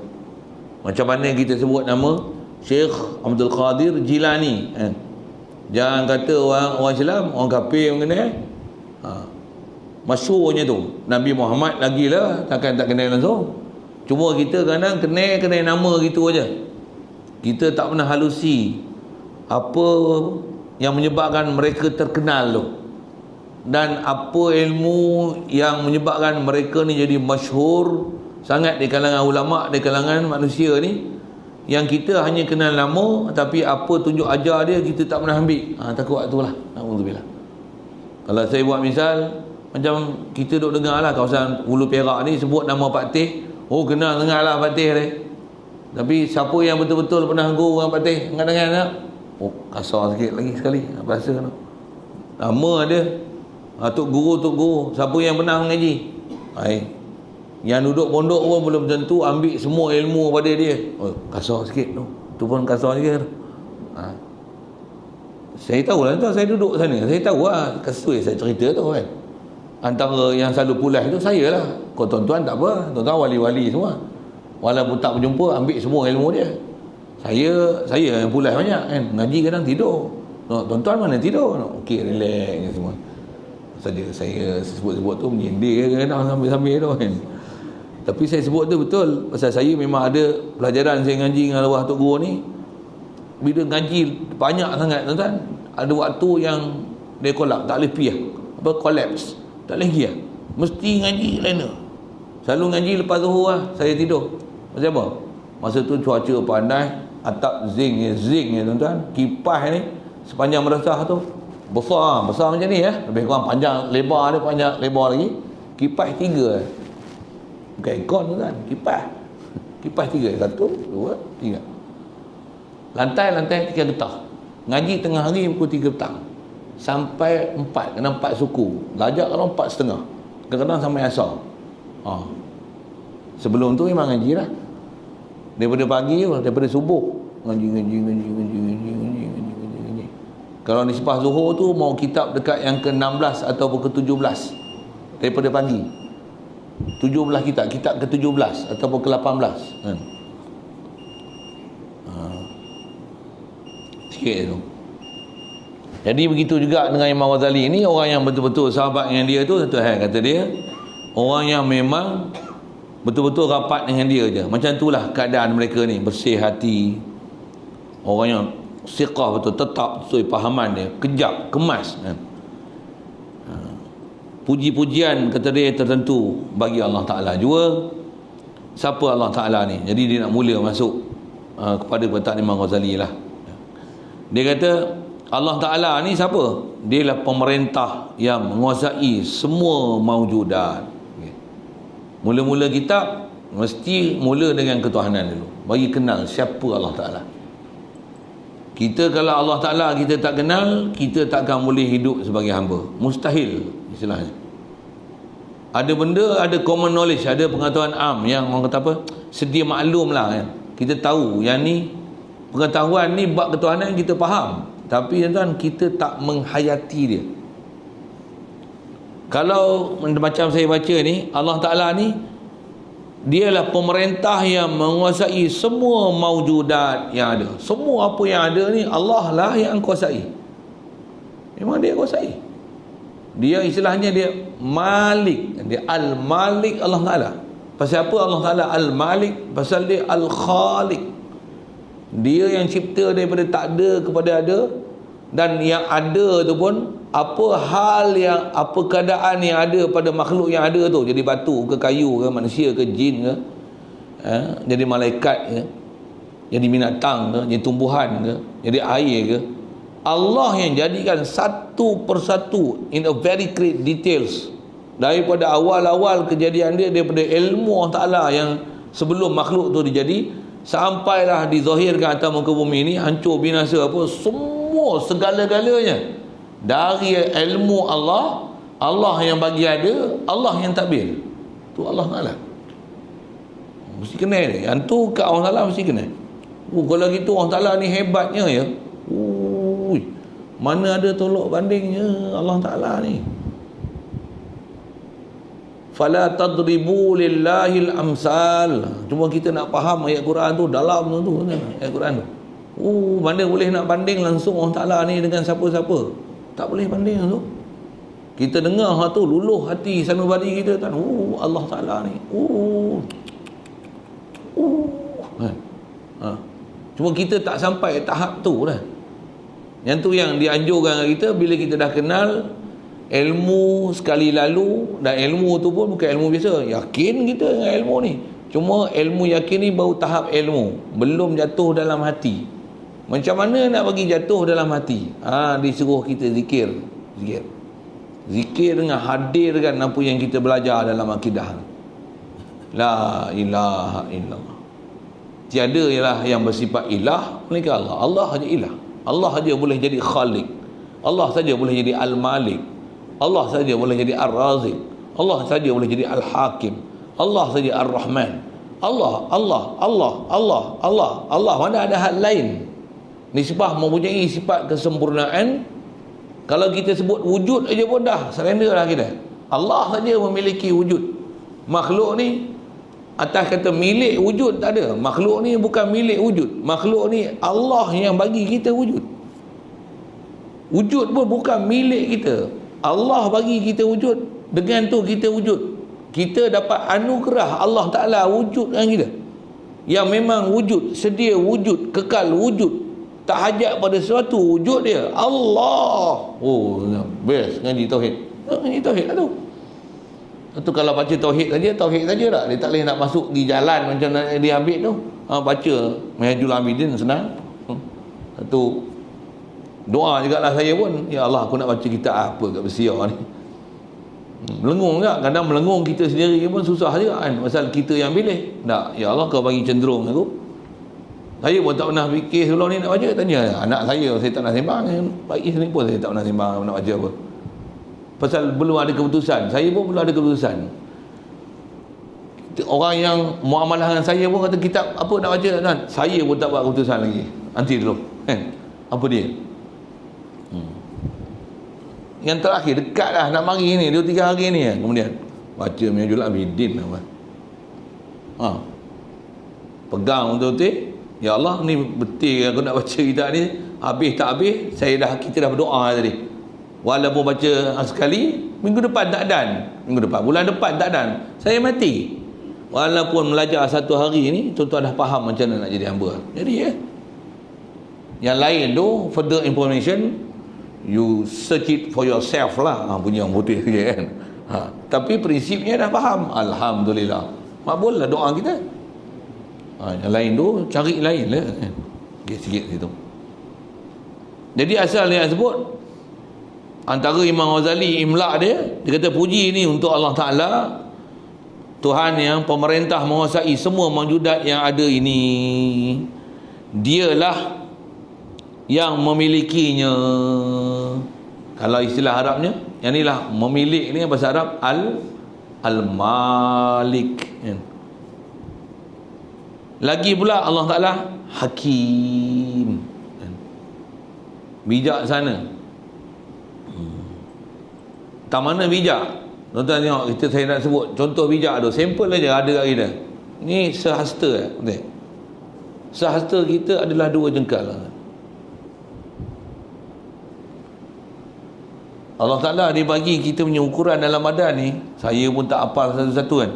Macam mana kita sebut nama Syekh Abdul Qadir Jilani kan? Jangan kata orang Islam, orang kafir yang kenal. Masyhurnya tu Nabi Muhammad lagilah takkan tak kenal langsung. Cuma kita kadang kenal nama gitu aja. Kita tak pernah halusi apa yang menyebabkan mereka terkenal tu, dan apa ilmu yang menyebabkan mereka ni jadi masyhur sangat di kalangan ulama, di kalangan manusia ni, yang kita hanya kenal nama tapi apa tunjuk ajar dia kita tak pernah ambil. Takut waktu lah. Alhamdulillah. Kalau saya buat misal, macam kita duk dengar lah kawasan Hulu Perak ni sebut nama Pak Teh, kenal dengar lah Pak Teh ni. Tapi siapa yang betul-betul pernah guru dengan Pak Teh, dengar tak? Kasar sikit lagi sekali bahasa tu. Nama dia Tok Guru. Siapa yang pernah mengaji? Yang duduk pondok pun belum tentu ambil semua ilmu pada dia. Kasar sikit tu. Tu pun kasar sikit. Saya tahu lah tuan, saya duduk sana, saya tahu lah kasut saya cerita tu kan. Antara yang selalu pulas tu saya lah. Kau tuan-tuan tak apa, tuan-tuan wali-wali semua, walaupun tak berjumpa ambil semua ilmu dia. Saya yang pulas banyak kan. Ngaji kadang tidur. Tuan-tuan mana tidur? Okey, relax semua. Saja saya sebut-sebut tu menyindir kadang sambil-sambil tu kan. Tapi saya sebut tu betul, pasal saya memang ada pelajaran saya ngaji dengan arwah Tok Guru ni. Bila ngaji banyak sangat tuan-tuan, ada waktu yang dia kolap, tak boleh pergi lah. Apa, collapse, tak boleh pergi lah. Mesti ngaji lain. Selalu ngaji lepas zuhur lah, saya tidur. Macam apa? Masa tu cuaca pandai, atap zinc ya tuan-tuan. Kipas ni sepanjang madrasah tu besar macam ni ya. Lebih kurang panjang lebar dia, panjang lebar lagi. Kipas 3. Bukan aircon tuan-tuan, kipas 3. 1, 2, 3. Lantai 3 getah. Ngaji tengah hari pukul 3 petang sampai 4, kena 4 suku. Lajak kalau 4.30. Kadang-kadang sampai asar. Sebelum tu memang ngaji lah. Daripada pagi, daripada subuh ngaji. Kalau ni selepas zuhur tu mau kitab dekat yang ke-16 ataupun ke-17 daripada pagi. 17 kitab ke-17 ataupun ke-18 kan. Sikit tu. Jadi begitu juga dengan Imam Ghazali ni, orang yang betul-betul sahabat dengan dia tu, satu hal kata dia, orang yang memang betul-betul rapat dengan dia je. Macam itulah keadaan mereka ni, bersih hati. Orang yang siqah betul, tetap sesuai pahaman dia, kejap, kemas kan. Puji-pujian kata dia tertentu bagi Allah Ta'ala juga. Siapa Allah Ta'ala ni? Jadi dia nak mula masuk kepada perkataan Imam Ghazali lah. Dia kata Allah Ta'ala ni siapa? Dia lah pemerintah yang menguasai semua maujudat. Mula-mula kitab mesti mula dengan ketuhanan dulu, bagi kenal siapa Allah Ta'ala. Kita kalau Allah Ta'ala kita tak kenal, kita takkan boleh hidup sebagai hamba. Mustahil istilahnya. Ada benda, ada common knowledge, ada pengetahuan am yang orang kata apa, sedia maklum lah kan. Kita tahu yang ni, pengetahuan ni bab ketuhanan kita faham, tapi tuan-tuan kita tak menghayati dia. Kalau macam saya baca ni, Allah Ta'ala ni dialah pemerintah yang menguasai semua maujudat yang ada. Semua apa yang ada ni Allah lah yang kuasai. Memang dia kuasai. Dia istilahnya dia Malik. Dia Al-Malik Allah Ta'ala. Pasal apa Allah Ta'ala Al-Malik? Pasal dia Al-Khaliq. Dia yang cipta daripada tak ada kepada ada. Dan yang ada tu pun, apa hal yang, apa keadaan yang ada pada makhluk yang ada tu, jadi batu ke, kayu ke, manusia ke, jin ke, jadi malaikat ke, jadi binatang ke, jadi tumbuhan ke, jadi air ke, Allah yang jadikan satu persatu in a very great details. Daripada awal-awal kejadian dia, daripada ilmu Allah Ta'ala yang sebelum makhluk tu dijadi, sampailah dizahirkan atas muka bumi ni, hancur binasa apa, semua segala-galanya dari ilmu Allah. Allah yang bagi ada, Allah yang takbir. Tu Allah Ta'ala. Mesti kenal dia. Yang tu kat Allah Ta'ala mesti kenal. Kalau gitu Allah Ta'ala ni hebatnya ya. Mana ada tolok bandingnya Allah Ta'ala ni. Fala tadribu lillahil amsal. Cuma kita nak faham ayat Quran tu dalam tu ayat Quran tu. Mana boleh nak banding langsung Allah Ta'ala ni dengan siapa-siapa? Tak boleh banding tu. Kita dengar hal tu luluh hati sanubari kita kan. Allah Ta'ala ni. Cuma kita tak sampai tahap tu lah. Yang tu yang dianjurkan kita bila kita dah kenal ilmu sekali lalu, dan ilmu tu pun bukan ilmu biasa. Yakin kita dengan ilmu ni. Cuma ilmu yakin ni baru tahap ilmu, belum jatuh dalam hati. Macam mana nak bagi jatuh dalam hati? Disuruh kita zikir. Zikir dengan hadirkan apa yang kita belajar dalam akidah. La ilaha illallah. Tiada ialah yang bersifat ilah melainkan Allah. Allah saja ilah. Allah saja boleh jadi khaliq. Allah saja boleh jadi al-malik. Allah saja boleh jadi ar-raziq. Allah saja boleh jadi al-hakim. Allah saja ar-rahman. Allah. Mana ada hal lain. Nisbah mempunyai sifat kesempurnaan. Kalau kita sebut wujud aja pun dah surrender lah kita. Allah saja memiliki wujud. Makhluk ni atas kata milik wujud tak ada. Makhluk ni bukan milik wujud. Makhluk ni Allah yang bagi kita wujud. Wujud pun bukan milik kita. Allah bagi kita wujud. Dengan tu kita wujud. kita dapat anugerah Allah Ta'ala wujud dengan kita, yang memang wujud, sedia wujud, kekal wujud, tak hajat pada sesuatu, wujud dia Allah. Oh, best ngaji tauhid. Ngaji tauhid lah tu. Itu kalau baca tauhid saja tak? Dia tak boleh nak masuk di jalan macam dia ambil tu. Baca Minhajul Abidin senang. Satu doa jugalah saya pun, ya Allah, aku nak baca kitab apa kat Bersiar ni. Melengung tak? Kadang melengung kita sendiri pun susah juga kan, pasal kita yang pilih. Tak, ya Allah, kau bagi cenderung aku. Saya pun tak pernah fikir sebelum ni nak baca. Tanya anak saya tak nak sembang. Baik sini pun saya tak pernah sembang nak baca apa, pasal belum ada keputusan. Saya pun belum ada keputusan. Orang yang muamalah dengan saya pun kata kitab apa nak baca kan, saya pun tak buat keputusan lagi. Nanti dulu kan, apa dia yang terakhir dekat lah nak mari ni 2-3 hari ni, kemudian baca Minhajul Abidin apa. Pegang betul-betul, ya Allah, ni betul aku nak baca kitab ni, habis tak habis kita dah berdoa tadi. Walaupun baca sekali, minggu depan tak dan, bulan depan tak dan, saya mati. Walaupun belajar satu hari ni, tuan-tuan dah faham macam mana nak jadi hamba. Jadi yang lain tu further information, you search it for yourself lah. Punya yang putih sikit kan. Tapi prinsipnya dah faham, alhamdulillah, makbul lah doa kita. Yang lain tu cari lain lah kan. Sikit situ. Jadi asal dia sebut, antara Imam Ghazali imla dia kata puji ni untuk Allah Ta'ala, Tuhan yang pemerintah menguasai semua mawjudat yang ada ini. Dialah yang memilikinya. Kalau istilah Arabnya, yang inilah memilik ni bahasa Arab Al-Malik kan. Lagi pula Allah Ta'ala Hakim kan. Bijaksana. Tak mana bijak? Tuan-tuan tengok, saya nak sebut contoh bijak tu, sampel aja ada kat kita. Ni sehasta sehasta kita adalah 2 jengkal. Allah Ta'ala dia bagi kita punya ukuran dalam badan ni, saya pun tak hafal satu-satu kan.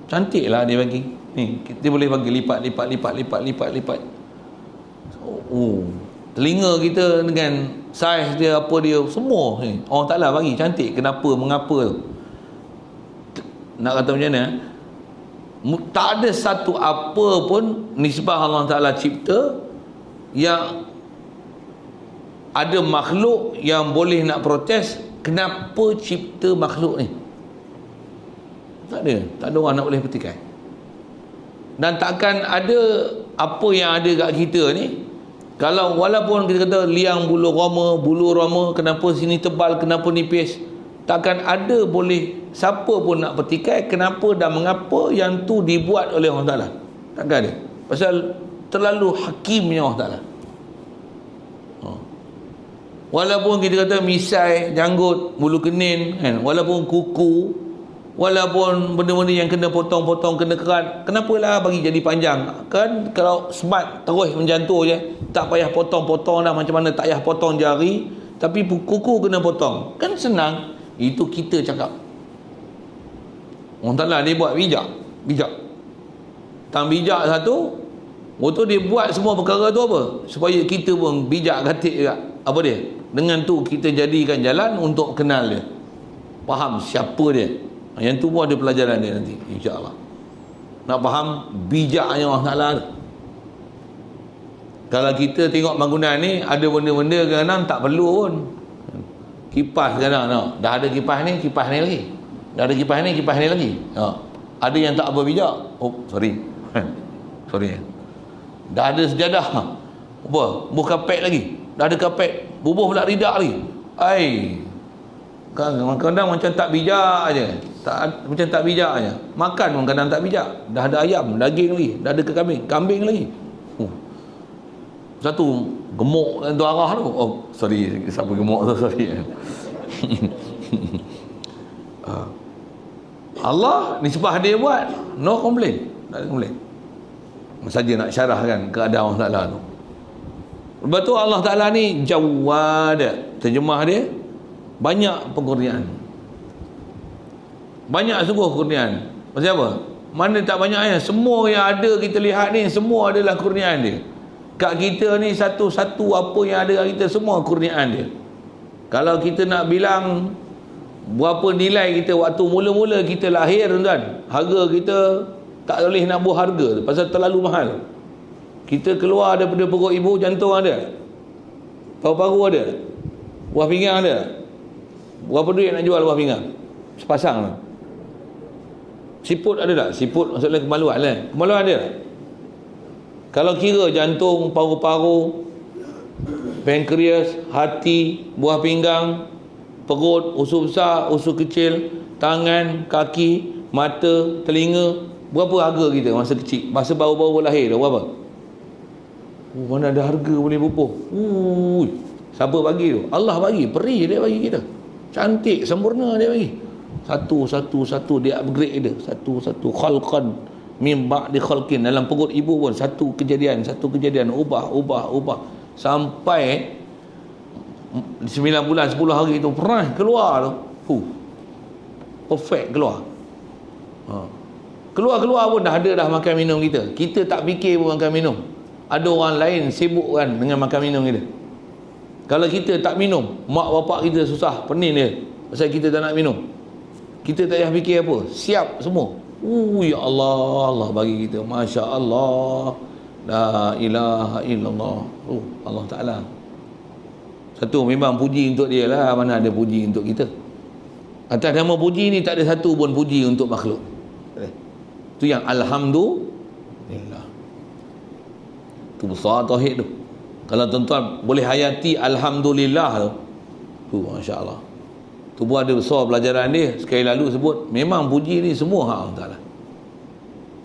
Cantik lah dia bagi ni, kita boleh bagi lipat. Telinga kita dengan saiz dia, apa dia, semua ni Allah Ta'ala bagi cantik. Kenapa, mengapa tu? Nak kata macam mana, tak ada satu apa pun nisbah Allah Ta'ala cipta yang ada makhluk yang boleh nak protes kenapa cipta makhluk ni. Tak ada orang nak boleh petikai. Dan takkan ada apa yang ada kat kita ni, kalau walaupun kita kata liang bulu roma, kenapa sini tebal, kenapa nipis, takkan ada boleh siapa pun nak petikai kenapa dan mengapa yang tu dibuat oleh Allah Ta'ala. Takkan ada. Pasal terlalu hakimnya Allah Ta'ala. Walaupun kita kata misai, janggut, bulu kenin kan, walaupun kuku, walaupun benda-benda yang kena potong-potong, kena kerat, kenapalah bagi jadi panjang kan? Kalau smart terus macam tu je, tak payah potong-potong dah, macam mana tak payah potong jari, tapi kuku kena potong, kan senang. Itu kita cakap Allah Ta'ala dia buat bijak. Tang bijak satu, waktu dia buat semua perkara tu apa? Supaya kita pun bijak gatik juga. Apa dia? Dengan tu kita jadikan jalan untuk kenal dia, faham siapa dia. Yang tu pun ada pelajaran dia nanti insya-Allah. Nak faham bijaknya Allah Ta'ala. Kalau kita tengok bangunan ni, ada benda-benda kadang tak perlu pun. Kipas kadang dah ada kipas ni lagi. Dah ada kipas ni lagi. Ada yang tak apa bijak. Oh, sorry. Dah ada sejadah. Apa? Bubuh kapet lagi. Dah ada kapet, bubuh pula ridak lagi. Kadang macam tak bijak aje. Macam tak bijak aje. Makan pun kadang tak bijak. Dah ada ayam, daging lagi. Dah ada kambing lagi. Satu gemuk tu arah tu. Oh, sorry, siapa gemuk tu, sorry. Allah nisbah dia buat, no complain. Tak ada complain. Saja nak syarahkan keadaan Allah Ta'ala tu. Lepas tu Allah Ta'ala ni Jawad, terjemah dia banyak pengkurniaan. Banyak sungguh kurniaan. Pasal apa? Mana tak banyaknya? Semua yang ada kita lihat ni, semua adalah kurniaan dia. Kat kita ni satu-satu apa yang ada kat kita, semua kurniaan dia. Kalau kita nak bilang berapa nilai kita waktu mula-mula kita lahir, tuan, harga kita tak boleh nak buah harga pasal terlalu mahal. Kita keluar daripada perut ibu, jantung ada, paru-paru ada, buah pinggang ada. Berapa duit nak jual buah pinggang? Sepasang lah. Siput ada tak? Siput maksudnya kemaluan lah. Kemaluan ada tak? Kalau kira jantung, paru-paru, pankreas, hati, buah pinggang, perut, usus besar, usus kecil, tangan, kaki, mata, telinga, berapa harga kita masa kecil, masa baru-baru lahir dah berapa? Mana ada harga boleh pupuh. Siapa bagi tu? Allah bagi, peri dia bagi kita. Cantik, sempurna dia bagi. Satu dia upgrade dia. Satu khalqan min ba'di khalqin. Dalam perut ibu pun satu kejadian, ubah sampai 9 bulan 10 hari tu pernah keluar tu. Perfect keluar. Keluar pun dah ada dah makan minum kita. Kita tak fikir pun makan minum. Ada orang lain sibuk kan dengan makan minum kita. Kalau kita tak minum, mak bapak kita susah, pening dia pasal kita tak nak minum. Kita tak payah fikir apa, siap semua. Ya Allah, Allah bagi kita, Masya Allah, la ilaha illallah. Allah Ta'ala. Satu, memang puji untuk dia lah, mana ada puji untuk kita. Atas nama puji ni tak ada satu pun puji untuk makhluk. Itu yang Alhamdulillah. Itu besar tauhid tu. Kalau tuan-tuan boleh hayati Alhamdulillah tu Masya Allah. Tu pun ada besar pelajaran dia. Sekali lalu sebut, memang puji ni semua hak Allah Ta'ala.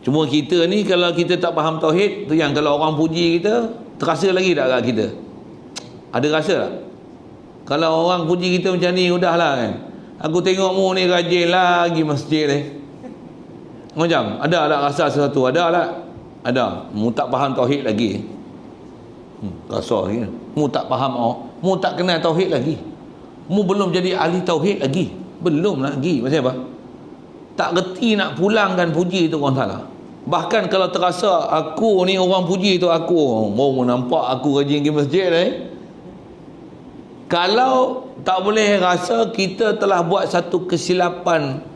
Cuma kita ni kalau kita tak faham tauhid, tu yang kalau orang puji kita, terasa lagi tak kat kita? Ada rasa tak? Kalau orang puji kita macam ni, udahlah kan, aku tengok mu ni rajin lagi masjid ni. Macam, ada tak rasa sesuatu? Ada tak? Ada. Mu tak faham tauhid lagi. Rasa lagi. Mu tak faham, mu tak kenal tauhid lagi. Mu belum jadi ahli tauhid lagi. Belum lagi. Maksudnya apa? Tak reti nak pulangkan puji tu orang salah. Bahkan kalau terasa aku ni orang puji tu aku, mau nampak aku rajin pergi masjid ni. Kalau tak boleh rasa kita telah buat satu kesilapan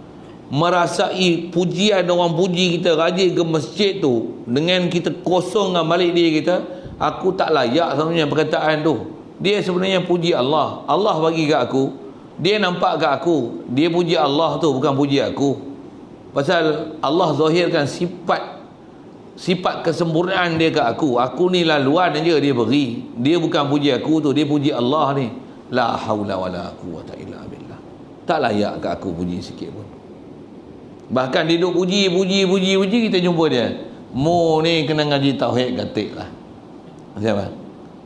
merasai pujian orang puji kita, rajin ke masjid tu, dengan kita kosongkan balik diri kita, aku tak layak sebenarnya perkataan tu. Dia sebenarnya puji Allah. Allah bagi kat aku, dia nampak kat aku, dia puji Allah tu, bukan puji aku. Pasal Allah zahirkan sifat kesempurnaan dia kat aku. Aku ni laluan je dia beri. Dia bukan puji aku tu, dia puji Allah ni. La haula wala quwwata illa billah. Tak layak kat aku puji sikit pun. Bahkan dia duk puji kita jumpa dia. Mu ni kena ngaji tauhid katik lah. Siapa?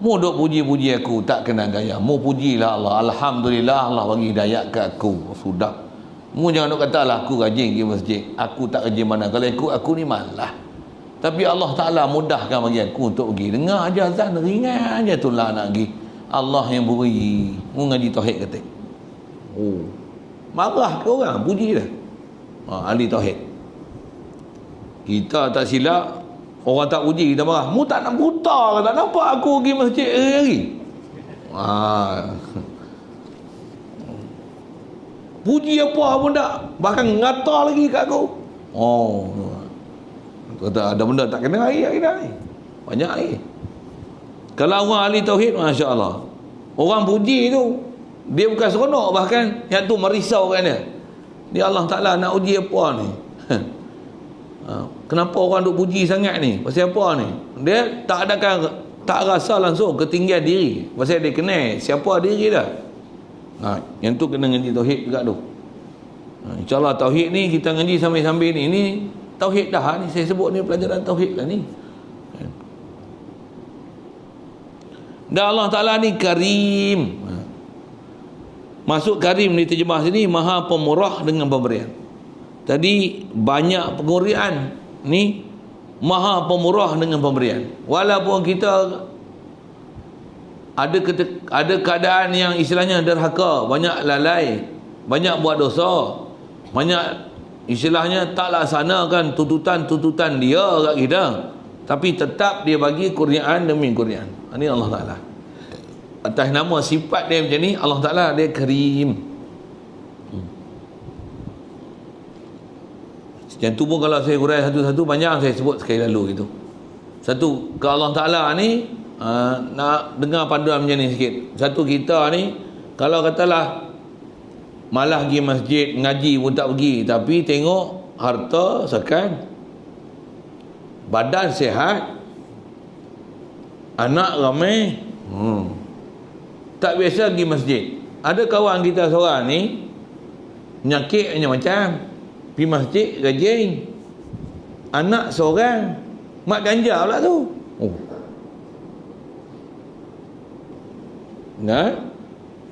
Mu duk puji aku, tak kena gaya. Mu pujilah Allah. Alhamdulillah Allah bagi hidayah kat aku. Sudah. Mu jangan duk kata lah aku rajin pergi masjid. Aku tak rajin mana. Kalau aku ni malah. Tapi Allah Ta'ala mudahkan bagi aku untuk pergi. Dengar aja azan ringan aja tu lah nak pergi. Allah yang beri. Mu ngaji tauhid katik. Marah ke orang? Puji dah. Ahli tauhid. Kita tak silap, orang tak puji kita marah. Mu tak nak buta ke? Tak nampak aku pergi masjid hari-hari? Puji apa pun tak, bahkan ngata lagi kat aku. Kata ada benda tak kena air dah ni. Banyak air. Kalau orang ahli tauhid, Masya Allah, orang puji tu dia bukan seronok, bahkan yang tu merisaukan dia. Dia Allah Ta'ala nak uji apa ni? Kenapa orang duk puji sangat ni? Pasal apa ni? Dia tak rasa langsung ketinggian diri. Pasal dia kenal siapa diri dah. Yang tu kena ngaji tauhid juga tu. InsyaAllah tauhid ni kita ngaji sambil-sambil ni. Ini tauhid dah ni, saya sebut ni pelajaran tauhid lah ni. Dan Allah Ta'ala ni Karim. Masuk Karim ni terjemah sini, Maha Pemurah dengan pemberian. Tadi banyak pengurian ni, Maha Pemurah dengan pemberian. Walaupun kita ada keadaan yang istilahnya derhaka, banyak lalai, banyak buat dosa, banyak istilahnya tak laksanakan tuntutan-tuntutan dia kat kita, tapi tetap dia bagi kurniaan demi kurniaan. Ini Allah Ta'ala. Atas nama sifat dia macam ni, Allah Ta'ala dia karim. Yang tu pun kalau saya urai satu-satu banyak saya sebut sekali lalu gitu. Satu, ke Allah Ta'ala ni nak dengar panduan macam ni sikit. Satu, kita ni kalau katalah malah pergi masjid ngaji pun tak pergi, tapi tengok harta sekan, badan sihat, anak ramai, tak biasa pergi masjid. Ada kawan kita seorang ni penyakit macam pergi masjid rajin, anak seorang, mak ganja pula tu. Nah,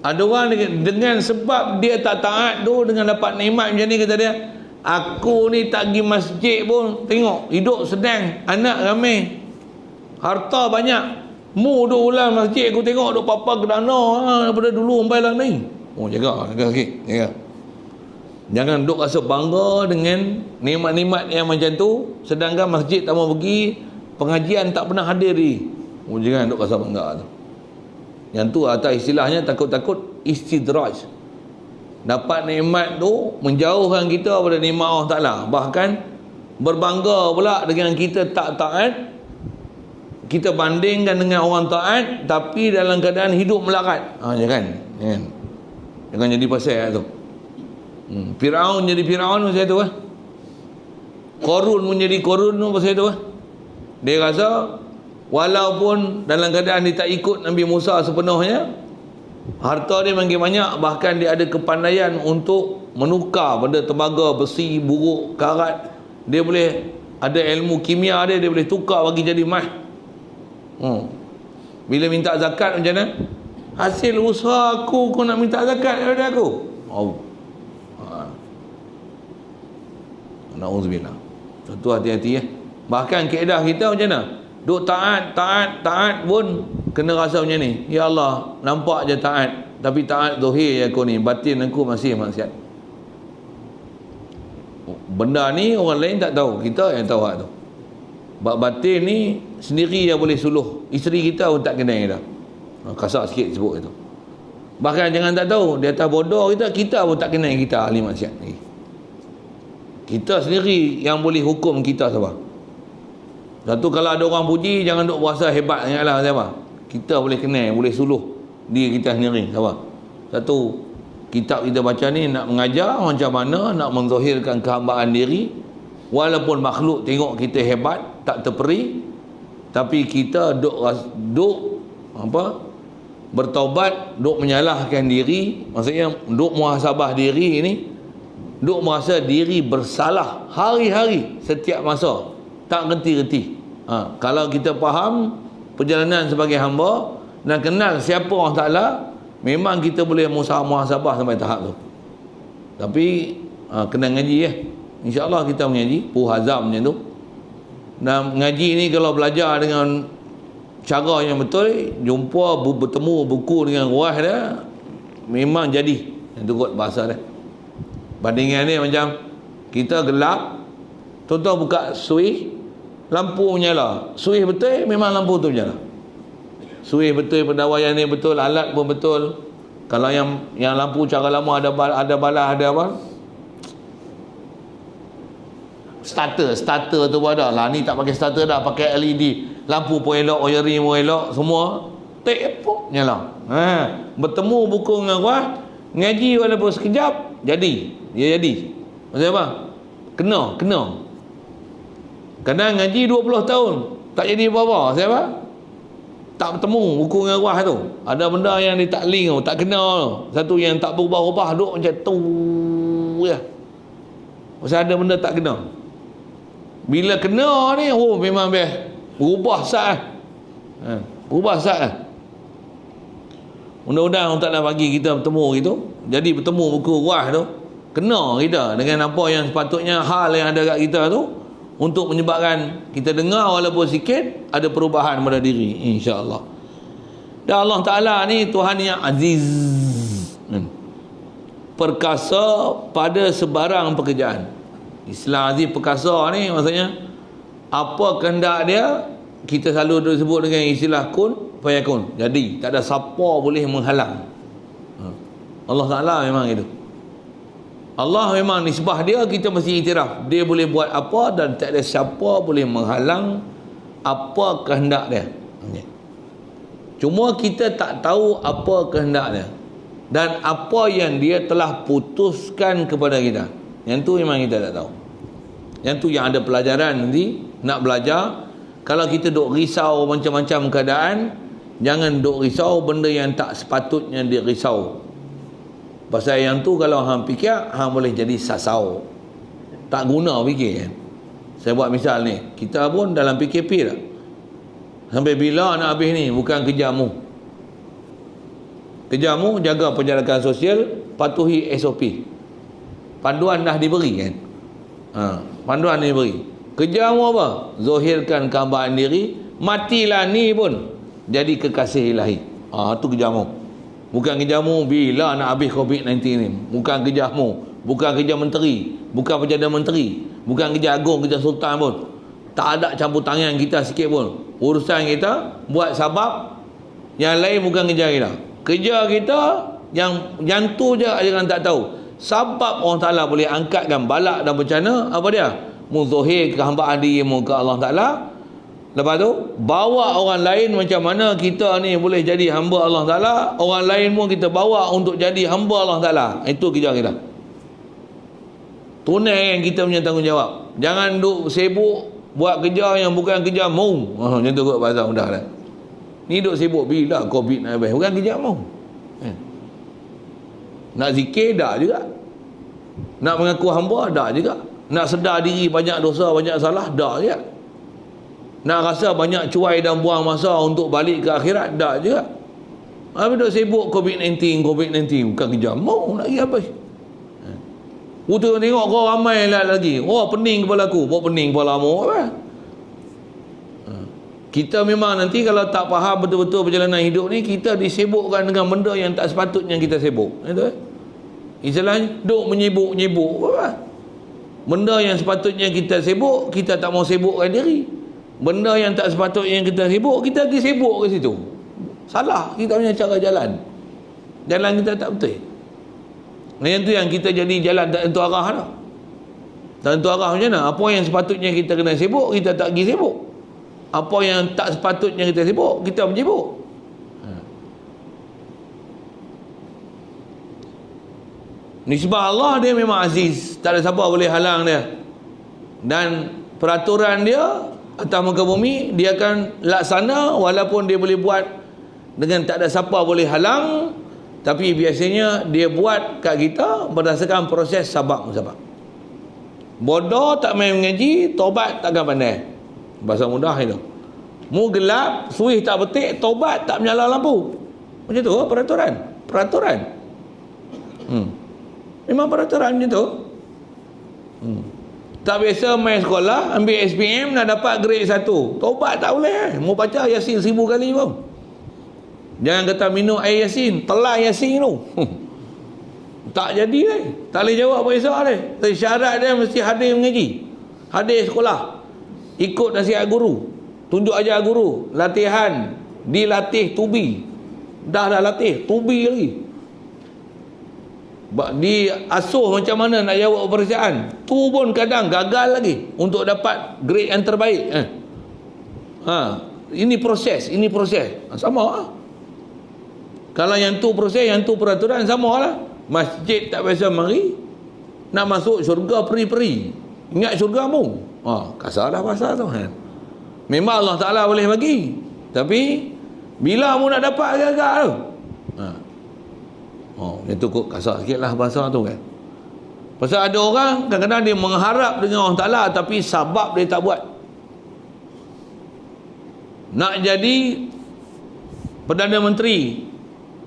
ada orang dengan sebab dia tak taat tu, dengan dapat nikmat macam ni, kata dia, aku ni tak pergi masjid pun, tengok hidup sedang, anak ramai, harta banyak, mu duk ulang masjid, aku tengok duk papa kedana daripada dulu sampai lah ni. Jaga sikit, jaga. Jangan duk rasa bangga dengan nikmat-nikmat yang macam tu, sedangkan masjid tak mau pergi, pengajian tak pernah hadiri. Jangan duk rasa bangga tu. Yang tu atas istilahnya takut-takut istidraj. Dapat nikmat tu menjauhkan kita daripada nikmat Allah Ta'ala. Bahkan berbangga pula dengan kita tak taat. Kita bandingkan dengan orang taat, tapi dalam keadaan hidup melarat. Jangan jadi pasal tu. Firaun jadi Firaun pasal tu. Qarun pun jadi Qarun tu pasal tu. Dia rasa walaupun dalam keadaan dia tak ikut Nabi Musa sepenuhnya, harta dia makin banyak, bahkan dia ada kepandaian untuk menukar benda tembaga, besi, buruk, karat. Dia boleh ada ilmu kimia dia boleh tukar bagi jadi emas. Bila minta zakat macam mana? Hasil usaha aku, kau nak minta zakat daripada aku? Na'udzubillah. Tentu hati-hati ya. Bahkan kaedah kita macam mana? Duk taat pun kena rasa macam ni. Ya Allah, nampak je taat, tapi taat zahir aku ni, batin aku masih maksiat. Benda ni orang lain tak tahu, kita yang tahu hak tu. Bab batin ni sendiri yang boleh suluh. Isteri kita pun tak kenal dah. Kasar sikit sebut itu. Bahkan jangan tak tahu, di atas bodoh kita pun tak kenal kita ahli maksiat lagi. Kita sendiri yang boleh hukum kita sabar. Satu, kalau ada orang puji, jangan duk berasa hebat sangatlah, siapa? Kita boleh kenal, boleh suluh diri kita sendiri, sabar. Satu, kitab kita baca ni nak mengajar macam mana nak menzahirkan kehambaan diri, walaupun makhluk tengok kita hebat, tak terperi, tapi kita duk bertaubat, duk menyalahkan diri, maksudnya duk muhasabah diri ni, duk merasa diri bersalah hari-hari, setiap masa, tak reti-reti. Kalau kita faham perjalanan sebagai hamba dan kenal siapa Allah Ta'ala, memang kita boleh muhasabah sampai tahap tu. Tapi kena ngaji ya. InsyaAllah kita mengaji puhazam macam tu. Dan ngaji ni kalau belajar dengan cara yang betul, jumpa bertemu buku dengan ruah dia, memang jadi. Itu kot bahasa dia. Bandingan ni macam kita gelap, tuan-tuan buka switch, lampu menyala, switch betul, memang lampu tu menyala. Switch betul, pendawaian ni betul, alat pun betul. Kalau yang lampu cara lama ada balas, ada apa, starter tu pun ada lah. Ni tak pakai starter dah, pakai LED, lampu pun elok, wiring pun elok, semua tepuk nyala. Bertemu buku dengan ruah, ngaji walaupun sekejap, dia jadi. Maksud apa? Kena. Kadang ngaji 20 tahun tak jadi apa-apa. Siapa? Tak bertemu buku dengan ruah tu. Ada benda yang dia tak link tu, tak kena. Satu yang tak berubah-ubah, duk macam tu ya. Pasal ada benda tak kena. Bila kena ni, memang best. Berubah sat. Berubah sat. Mudah-mudahan Allah Ta'ala bagi kita bertemu gitu. Jadi bertemu buku ruah tu, kena kita dengan apa yang sepatutnya, hal yang ada kat kita tu, untuk menyebabkan kita dengar walaupun sikit, ada perubahan pada diri, insya-Allah. Dan Allah Ta'ala ni Tuhan yang aziz, perkasa pada sebarang pekerjaan. Islam Aziz perkasa ni maksudnya apa kehendak dia, kita selalu sebut dengan istilah kun fayakun. Jadi tak ada siapa boleh menghalang. Allah Ta'ala memang itu. Allah memang nisbah dia, kita mesti iktiraf dia boleh buat apa dan tak ada siapa boleh menghalang apa kehendak dia. Cuma kita tak tahu apa kehendak dia dan apa yang dia telah putuskan kepada kita. Yang tu memang kita tak tahu. Yang tu yang ada pelajaran nanti nak belajar. Kalau kita duk risau macam-macam keadaan, jangan duk risau benda yang tak sepatutnya dirisau. Pasal yang tu kalau hang fikir, hang boleh jadi sasau. Tak guna fikir kan. Saya buat misal ni, kita pun dalam PKP tak? Sampai bila nak habis ni? Bukan kerjamu. Kerjamu jaga penjarakan sosial, patuhi SOP. Panduan dah diberi kan. Panduan diberi. Kerjamu apa? Zahirkan kehambaan diri, matilah ni pun jadi kekasih ilahi. Tu kerjamu. Bukan kerjamu bila nak habis COVID-19 ni. Bukan kerjamu. Bukan kerja menteri. Bukan Perdana Menteri. Bukan kerja agung, kerja sultan pun. Tak ada campur tangan kita sikit pun. Urusan kita buat sabab, yang lain bukan kerja kita. Kerja kita yang tu je jangan tak tahu. Sebab Allah Ta'ala boleh angkatkan balak dan bencana, apa dia? Muzahir kehambaan dirimu ke Allah Ta'ala. Lepas tu bawa orang lain macam mana kita ni boleh jadi hamba Allah Ta'ala. Orang lain pun kita bawa untuk jadi hamba Allah Ta'ala. Itu kerja kita. Tunai yang kita punya tanggungjawab. Jangan duk sibuk buat kerja yang bukan kerja mu. Macam tu kot bahasa mudah lah. Ni duk sibuk bila COVID nak habis. Bukan kerja mu. Nak zikir dah juga. Nak mengaku hamba dah juga. Nak sedar diri banyak dosa, banyak salah dah juga. Nak rasa banyak cuai dan buang masa untuk balik ke akhirat dah juga. Habis duk sibuk COVID-19 bukan kerja mau nak pergi habis. Kita tengok kau ramai lagi. Pening kepala aku. Bawa pening kepala mu apa? Kita memang nanti kalau tak faham betul-betul perjalanan hidup ni, kita disibukkan dengan benda yang tak sepatutnya kita sibuk. Itu istilahnya duk menyibuk-nyibuk apa? Benda yang sepatutnya kita sibuk, kita tak mau sibukkan diri. Benda yang tak sepatutnya kita sibuk, kita pergi sibuk ke situ. Salah kita punya cara jalan. Jalan kita tak betul. Yang tu yang kita jadi jalan tak tentu arah dah. Tak tentu arah macam mana? Apa yang sepatutnya kita kena sibuk, kita tak pergi sibuk. Apa yang tak sepatutnya kita sibuk, kita menyibuk. Nisbah Allah dia memang aziz. Tak ada siapa boleh halang dia. Dan peraturan dia atas muka bumi, dia akan laksana walaupun dia boleh buat dengan tak ada siapa boleh halang. Tapi biasanya dia buat kat kita berdasarkan proses sabab-musabab. Bodoh tak main mengaji, taubat takkan pandai. Bahasa mudah itu. Mu gelap, suih tak betik, taubat tak menyala lampu. Macam tu peraturan. Peraturan. Memang peraturan macam tu. Tak biasa main sekolah, ambil SPM nak dapat grade 1. Taubat tak boleh. Mu baca Yasin 1000 kali pun. Jangan kata minum air Yasin, telah Yasin tu. Tak jadi lah. Tak boleh jawab apa esok dia. Tapi syarat dia mesti hadir mengaji. Hadir sekolah. Ikut nasihat guru. Tunjuk ajar guru. Latihan. Dilatih tubi. Dah latih. Tubi lagi. Diasuh macam mana nak jawab peperiksaan. Tu pun kadang gagal lagi. Untuk dapat grade yang terbaik. Ini proses. Ini proses. Sama lah. Kalau yang tu proses, yang tu peraturan, sama lah. Masjid tak biasa mari, nak masuk syurga peri-peri. Ingat syurga mu. Kasar dah pasal tu kan. Memang Allah Ta'ala boleh bagi. Tapi bila mu nak dapat agak-agak tu. Macam tu kot kasar sikit lah bahasa tu kan. Pasal ada orang kadang-kadang dia mengharap dengan Allah Ta'ala, tapi sabab dia tak buat. Nak jadi Perdana Menteri,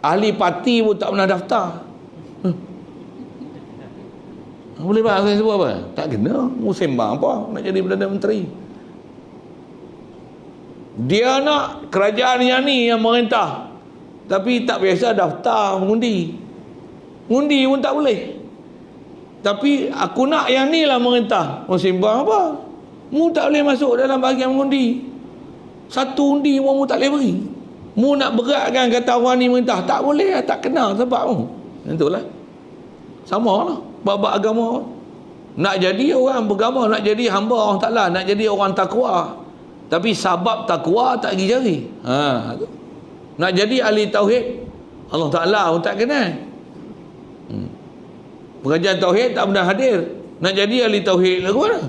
ahli parti pun tak pernah daftar. Boleh bahas saya sebut apa? Tak kena. Musim bang apa nak jadi Perdana Menteri. Dia nak kerajaan yang ni yang merintah, tapi tak biasa daftar mengundi. Undi pun tak boleh. Tapi aku nak yang ni lah merintah. Sembang apa? Mu tak boleh masuk dalam bahagian mengundi. Satu undi mu tak boleh beri. Mu nak beratkan kata orang ni merintah, tak boleh, tak kena sebab mu. Itulah. Sama lah. Bab agama. Nak jadi orang beragama, nak jadi hamba Allah Ta'ala, nak jadi orang takwa. Tapi sabab takwa tak pergi cari. Nak jadi ahli tauhid, Allah Ta'ala pun tak kenal. Pengajian tauhid tak pernah hadir. Nak jadi ahli tauhid lah ke mana?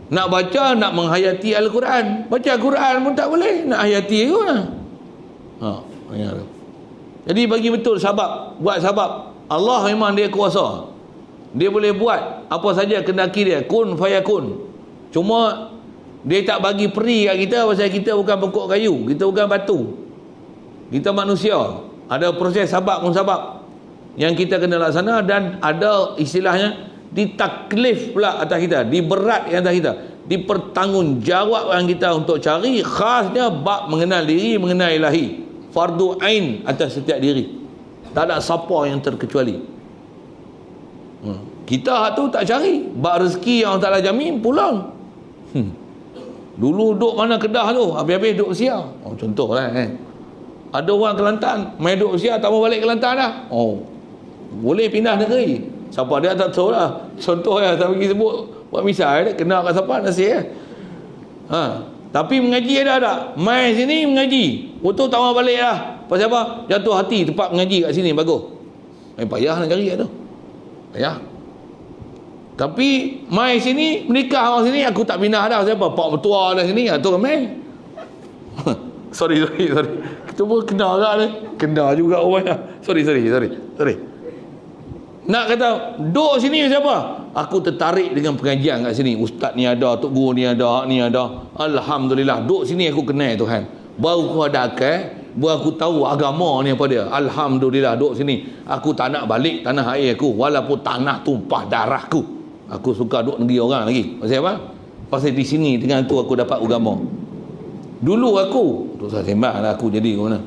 Nak baca, nak menghayati Al-Quran, baca Al-Quran pun tak boleh, nak hayati ke mana? Jadi bagi betul sabab, buat sabab. Allah memang dia kuasa, dia boleh buat apa saja kendaki dia, kun fayakun. Cuma dia tak bagi peri kat kita pasal kita bukan pokok kayu, kita bukan batu, kita manusia. Ada proses sabab musabab yang kita kena laksana, dan ada istilahnya ditaklif pula atas kita, diberatkan atas kita, dipertanggungjawabkan kita untuk cari, khasnya bab mengenal diri, mengenal ilahi, fardu ain atas setiap diri. Tak ada siapa yang terkecuali. Kita tu tak cari, bab rezeki yang Allah Ta'ala jamin pulang. Dulu duduk mana Kedah tu, habis-habis duduk Sia. Contohlah ada orang Kelantan main duduk Sia, tak mau balik Kelantan dah. Boleh pindah negeri. Siapa dia tak tahu lah. Contoh lah, tak pergi sebut buat misal, kena kat siapa nasib tapi mengaji ada. Mai sini mengaji, betul tak mau balik lah. Pasal apa? Jatuh hati tempat mengaji kat sini bagus. Payah nak cari kat tu. Payah. Tapi mai sini, menikah orang sini, aku tak pindah dah. Siapa? Pak Mertua dah sini, tu ramai. sorry. Kita pun kena agak ni. Kena juga orang dah. Sorry. Nak kata, duduk sini siapa? Aku tertarik dengan pengajian kat sini. Ustaz ni ada, Tok Guru ni ada, ni ada. Alhamdulillah, duduk sini aku kenal Tuhan. Baru aku ada akal, baru aku tahu agama ni apa dia. Alhamdulillah, duduk sini. Aku tak nak balik tanah air aku, walaupun tanah tumpah darahku. Aku suka duduk negeri orang lagi. Pasal apa? Pasal di sini dengan tu aku dapat agama. Dulu aku, tu saya sembang lah aku jadi mana?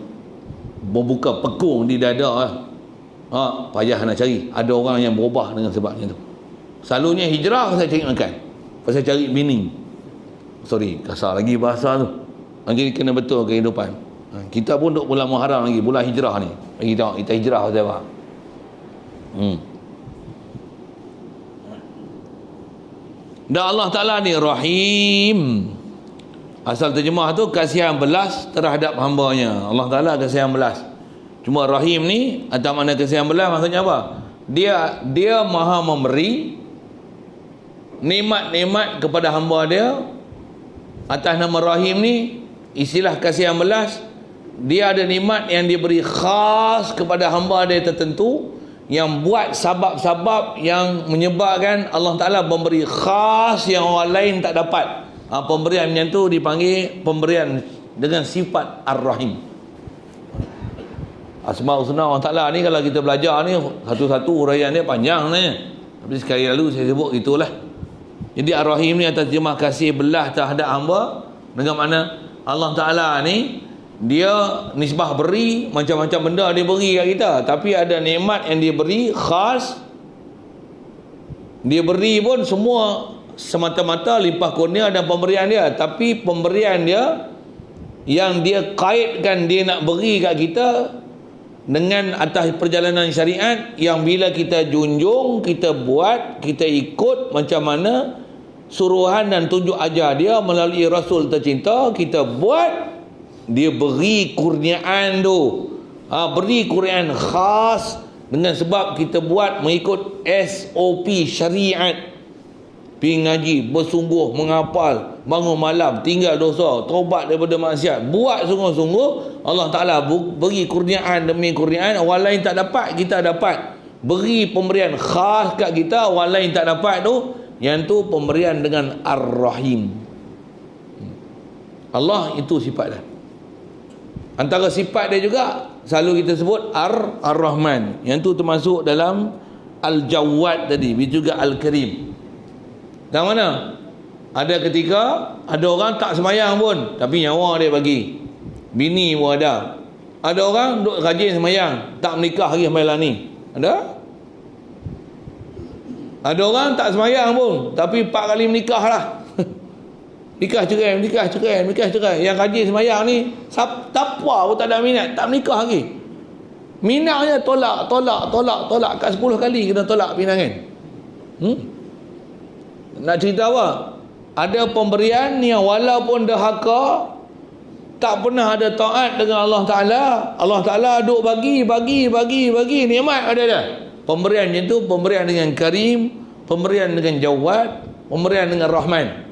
Membuka pekung di dada lah. Payah nak cari. Ada orang yang berubah dengan sebabnya tu. Selalunya hijrah pasal cari makan, pasal cari bini. Sorry, kasar lagi bahasa tu. Lagi kena betul kehidupan. Kita pun duk bulan Muharram lagi, bulan hijrah ni. Bagi tengok kita hijrah pasal apa. Dan Allah Ta'ala ni Rahim. Asal terjemah tu kasihan belas terhadap hambanya. Allah Ta'ala kasihan belas. Cuma Rahim ni atau mana kasihan belas maksudnya apa? Dia maha memberi nikmat-nikmat kepada hamba dia. Atas nama Rahim ni, istilah kasihan belas, dia ada nikmat yang diberi khas kepada hamba dia tertentu, yang buat sabab-sabab yang menyebabkan Allah Ta'ala memberi khas yang orang lain tak dapat. Pemberian macam tu dipanggil pemberian dengan sifat Ar-Rahim. Asma' Husna Allah Ta'ala ni kalau kita belajar ni satu-satu huraian dia panjang sebenarnya. Tapi sekali lalu saya sebut itulah. Jadi Ar-Rahim ni atas terjemah kasih belah terhadap hamba, dengan mana Allah Ta'ala ni dia nisbah beri, macam-macam benda dia beri kat kita, tapi ada nikmat yang dia beri khas. Dia beri pun semua semata-mata limpah kurnia dan pemberian dia, tapi pemberian dia yang dia kaitkan dia nak beri kat kita dengan atas perjalanan syariat, yang bila kita junjung, kita buat, kita ikut macam mana suruhan dan tunjuk ajar dia melalui Rasul tercinta, kita buat, dia beri kurniaan tu. Beri kurniaan khas dengan sebab kita buat mengikut SOP syariat. Pergi ngaji, bersungguh, menghafal, bangun malam, tinggal dosa, taubat daripada maksiat, buat sungguh-sungguh. Allah Ta'ala beri kurniaan demi kurniaan. Orang lain tak dapat, kita dapat. Beri pemberian khas kat kita, orang lain tak dapat tu. Yang tu pemberian dengan Ar-Rahim. Allah itu sifat dia. Antara sifat dia juga selalu kita sebut Ar-Rahman. Yang tu termasuk dalam Al-Jawad tadi, juga Al-Karim. Dan mana? Ada ketika ada orang tak semayang pun, tapi nyawa dia bagi. Bini pun ada. Ada orang duk rajin semayang, tak menikah lagi sampai lah ni. Ada? Ada orang tak semayang pun, tapi 4 kali menikah lah. Nikah cerai. Yang rajin semayang ni tapwa pun tak ada minat, tak menikah lagi. Minangnya tolak. Kat 10 kali kena tolak pinangan. Nak cerita apa? Ada pemberian yang walaupun dahaka, tak pernah ada taat dengan Allah Ta'ala. Allah Ta'ala duk bagi nikmat ada dah. Pemberian macam tu, pemberian dengan karim, pemberian dengan jawad, pemberian dengan rahman.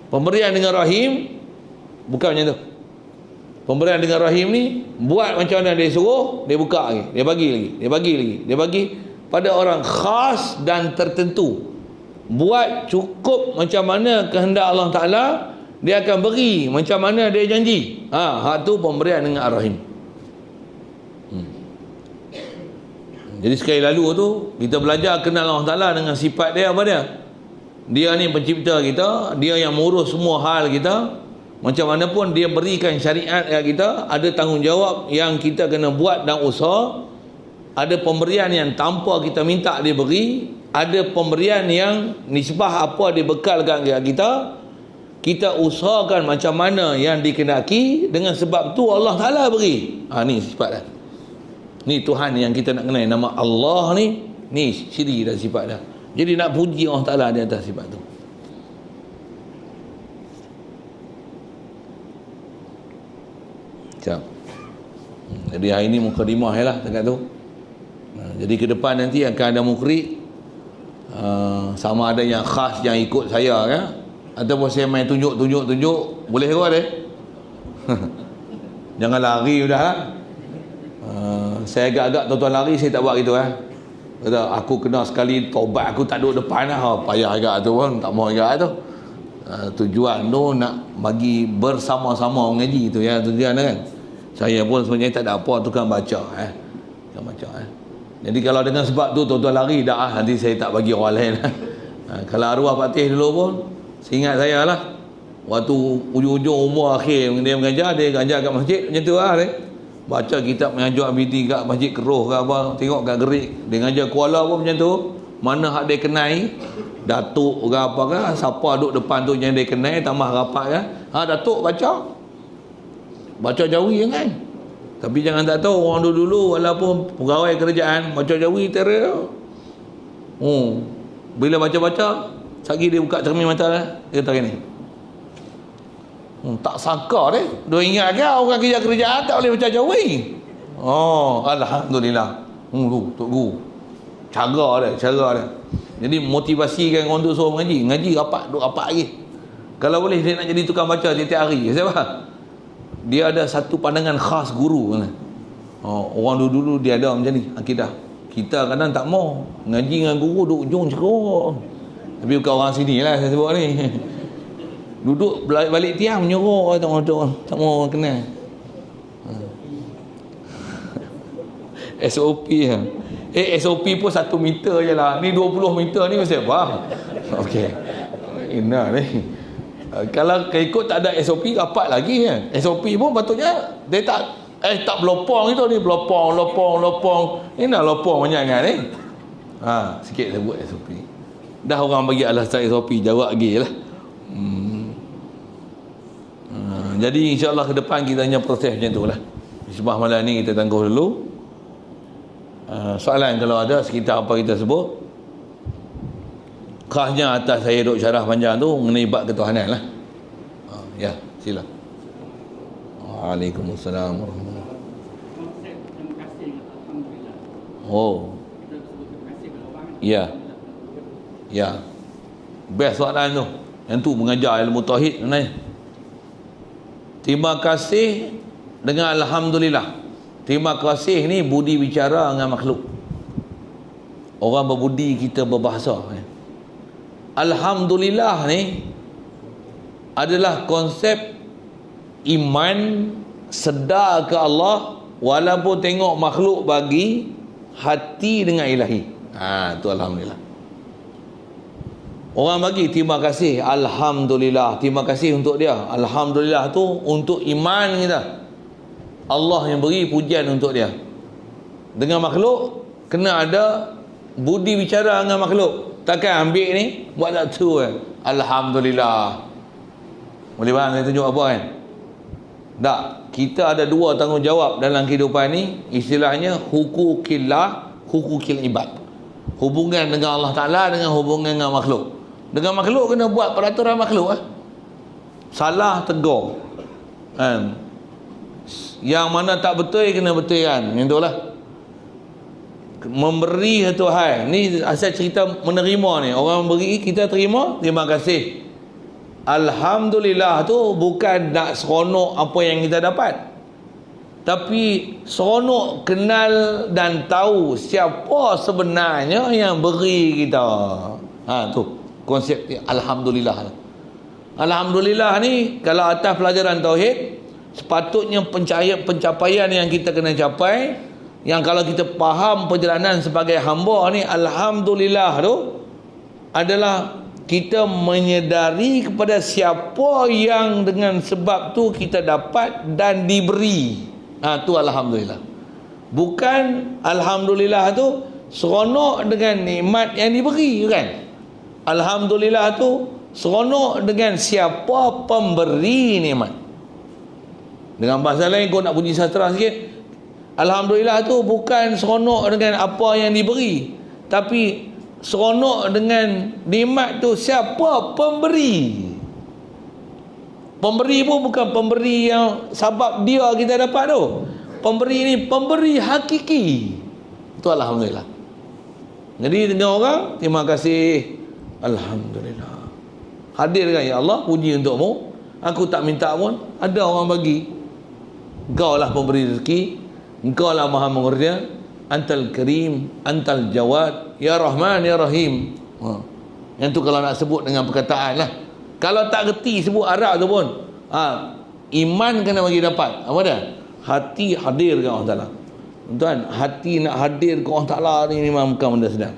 Pemberian dengan rahim bukan macam tu. Pemberian dengan rahim ni buat macam mana dia suruh, dia buka lagi, dia bagi lagi pada orang khas dan tertentu. Buat cukup macam mana kehendak Allah Ta'ala, dia akan beri macam mana dia janji. Hak tu pemberian dengan ar-rahim. Jadi sekali lalu tu kita belajar kenal Allah Ta'ala dengan sifat dia apa dia? Dia ni pencipta kita, dia yang mengurus semua hal kita. Macam mana pun dia berikan syariat kat kita, ada tanggungjawab yang kita kena buat dan usaha. Ada pemberian yang tanpa kita minta dia beri, ada pemberian yang nisbah apa dia bekalkan kat kita. Kita usahakan macam mana yang dikenaki, dengan sebab tu Allah Ta'ala beri. Ni sifat dia. Ni Tuhan yang kita nak kenal, nama Allah ni ciri dan sifat dia. Jadi nak puji Allah Ta'ala di atas sifat tu. Macam. Jadi hari ni mukadimah je lah dekat tu. Jadi ke depan nanti akan ada mukri, sama ada yang khas yang ikut saya kan, ataupun saya main tunjuk, boleh ke ada? Jangan lari sudah lah. Saya agak-agak tuan-tuan lari, saya tak buat gitu kata aku kena sekali taubat, aku tak duduk depan lah. Payah agak tu pun, tak mau agak tu. Tujuan tu nak bagi bersama-sama mengaji tu ya, tujuan kan. Saya pun sebenarnya tak ada apa, tukang baca Jadi kalau dengan sebab tu tuan-tuan lari dah nanti saya tak bagi orang lain. Kalau arwah Patih dulu pun seingat saya lah, waktu ujung-ujung umur akhir dia mengajar, dia ngajar kat masjid macam tu lah dia. Baca kitab mengajar BT kat masjid Keruh ke apa, tengok kat Gerik dia ngajar Kuala pun macam tu. Mana hak dia kenai, datuk ke apa ke, siapa duduk depan tu yang dia kenai, tambah rapat kan, datuk baca jawi kan. Tapi jangan tak tahu orang dulu walaupun pegawai kerajaan baca jawi terus. Bila baca-baca sagi dia buka cermin mata dia kata gini. Tak sangka dia. Dia ingat ke orang kerja kerajaan tak boleh baca jawi. Alhamdulillah. Tok guru. Cara dia. Jadi motivasikan orang tu suruh ngaji rapat, duk rapat lagi. Kalau boleh dia nak jadi tukang baca tiap hari. Sebab dia ada satu pandangan khas guru kan. Orang dulu dia ada macam ni akidah. Kita kadang tak mau ngaji dengan guru duk ujung ceruk. Tapi bukan orang sini lah saya sebut ni. Duduk balik tiang menyuruh orang tak mau orang kenal. SOP lah. SOP pun 1 meter je lah. Ni 20 meter ni mesti apa? Okey. Enak ni. Kalau ikut tak ada SOP rapat lagi kan. SOP pun patutnya dia tak berlopong itu ni, berlopong. Ini dah lopong banyak kan ni. Sikit saya buat SOP. Dah orang bagi alasan SOP, jawab lagi lah. Jadi insya-Allah ke depan kita hanya proses macam tu lah. Sebab malam ni kita tangguh dulu. Soalan kalau ada sekitar apa kita sebut, khasnya atas saya duk syarah panjang tu mengenai bab ketuhanan lah. Ya, sila. Waalaikumsalam warahmatullahi wabarakatuh. Konsep terima kasih, alhamdulillah. Kita sebut terima kasih kepada orang. Ya. Best soalan tu. Yang tu mengajar ilmu tauhid sebenarnya. Terima kasih dengan alhamdulillah. Terima kasih ni budi bicara dengan makhluk. Orang berbudi, kita berbahasa. Alhamdulillah ni adalah konsep iman sedar ke Allah walaupun tengok makhluk bagi hati dengan ilahi. Tu alhamdulillah. Orang bagi terima kasih, alhamdulillah, terima kasih untuk dia. Alhamdulillah tu untuk iman kita. Allah yang beri pujian untuk dia. Dengan makhluk kena ada budi bicara dengan makhluk. Takkan ambil ni buat satu kan. Alhamdulillah. Boleh faham saya tunjuk apa kan? Tak. Kita ada dua tanggungjawab dalam kehidupan ni. Istilahnya hukukillah, hukukil ibad. Hubungan dengan Allah Ta'ala dengan hubungan dengan makhluk. Dengan makhluk kena buat peraturan makhluk lah. Salah tegur kan? Yang mana tak betul kena betulkan. Yang itulah memberi satu hal ni. Asal cerita menerima ni, orang beri kita terima, terima kasih. Alhamdulillah tu bukan nak seronok apa yang kita dapat, tapi seronok kenal dan tahu siapa sebenarnya yang beri kita. Tu konsep Alhamdulillah. Alhamdulillah ni kalau atas pelajaran tauhid, sepatutnya pencapaian yang kita kena capai, yang kalau kita faham perjalanan sebagai hamba ni, Alhamdulillah tu adalah kita menyedari kepada siapa yang dengan sebab tu kita dapat dan diberi. Tu Alhamdulillah. Bukan Alhamdulillah tu seronok dengan nikmat yang diberi kan. Alhamdulillah tu seronok dengan siapa pemberi nikmat. Dengan bahasa lain, kau nak puji sastra sikit, Alhamdulillah tu bukan seronok dengan apa yang diberi, tapi seronok dengan nikmat tu siapa pemberi. Pemberi pun bukan pemberi yang sebab dia kita dapat tu. Pemberi ni pemberi hakiki. Itu Alhamdulillah. Jadi dengan orang, terima kasih, Alhamdulillah. Hadirkan ya Allah, puji untukmu. Aku tak minta pun, ada orang bagi. Engkau lah pemberi rezeki, Engkau lah Maha Mengurnia, Antal Karim, Antal Jawad, Ya Rahman, Ya Rahim. Yang tu kalau nak sebut dengan perkataan lah. Kalau tak reti sebut Arab tu pun, iman kena bagi dapat. Apa dia? Hati hadir ke Allah Ta'ala. Tuan, hati nak hadir ke Allah Ta'ala ni memang bukan benda sedang.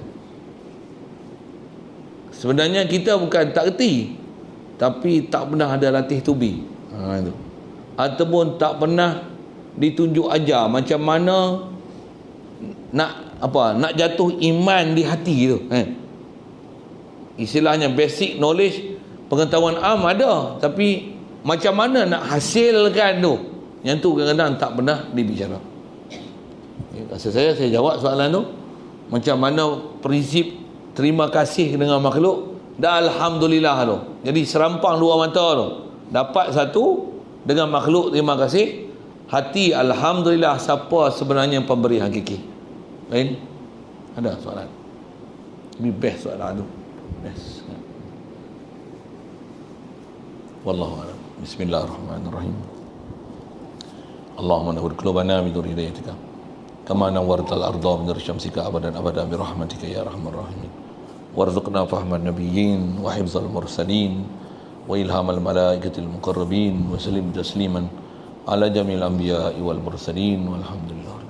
Sebenarnya kita bukan tak reti, tapi tak pernah ada latih tubi. Itu. Ataupun tak pernah ditunjuk ajar macam mana nak jatuh iman di hati tu. Istilahnya basic knowledge, pengetahuan am ada, tapi macam mana nak hasilkan tu, yang tu kadang-kadang tak pernah dibicara. Rasa saya jawab soalan tu. Macam mana prinsip terima kasih dengan makhluk dan Alhamdulillah tu. Jadi serampang dua mata tu. Dapat satu, dengan makhluk terima kasih, hati Alhamdulillah siapa sebenarnya pemberi hakiki. Lain? Ada soalan? Lebih best soalan tu. Best. Wallahu a'lam. Bismillahirrahmanirrahim. Allahumma nawwir qulubana bi nur hidayatika kama nawwartal arda bi nur syamsika abadan abada bi rahmatika ya arhamar rahimin. Warzuqna fahman nabiyyin wa hifzal mursalin wa ilhamal malaikatil muqarrabin wa sallim tasliman ala jamil anbiya'i wal mursalin walhamdulillah.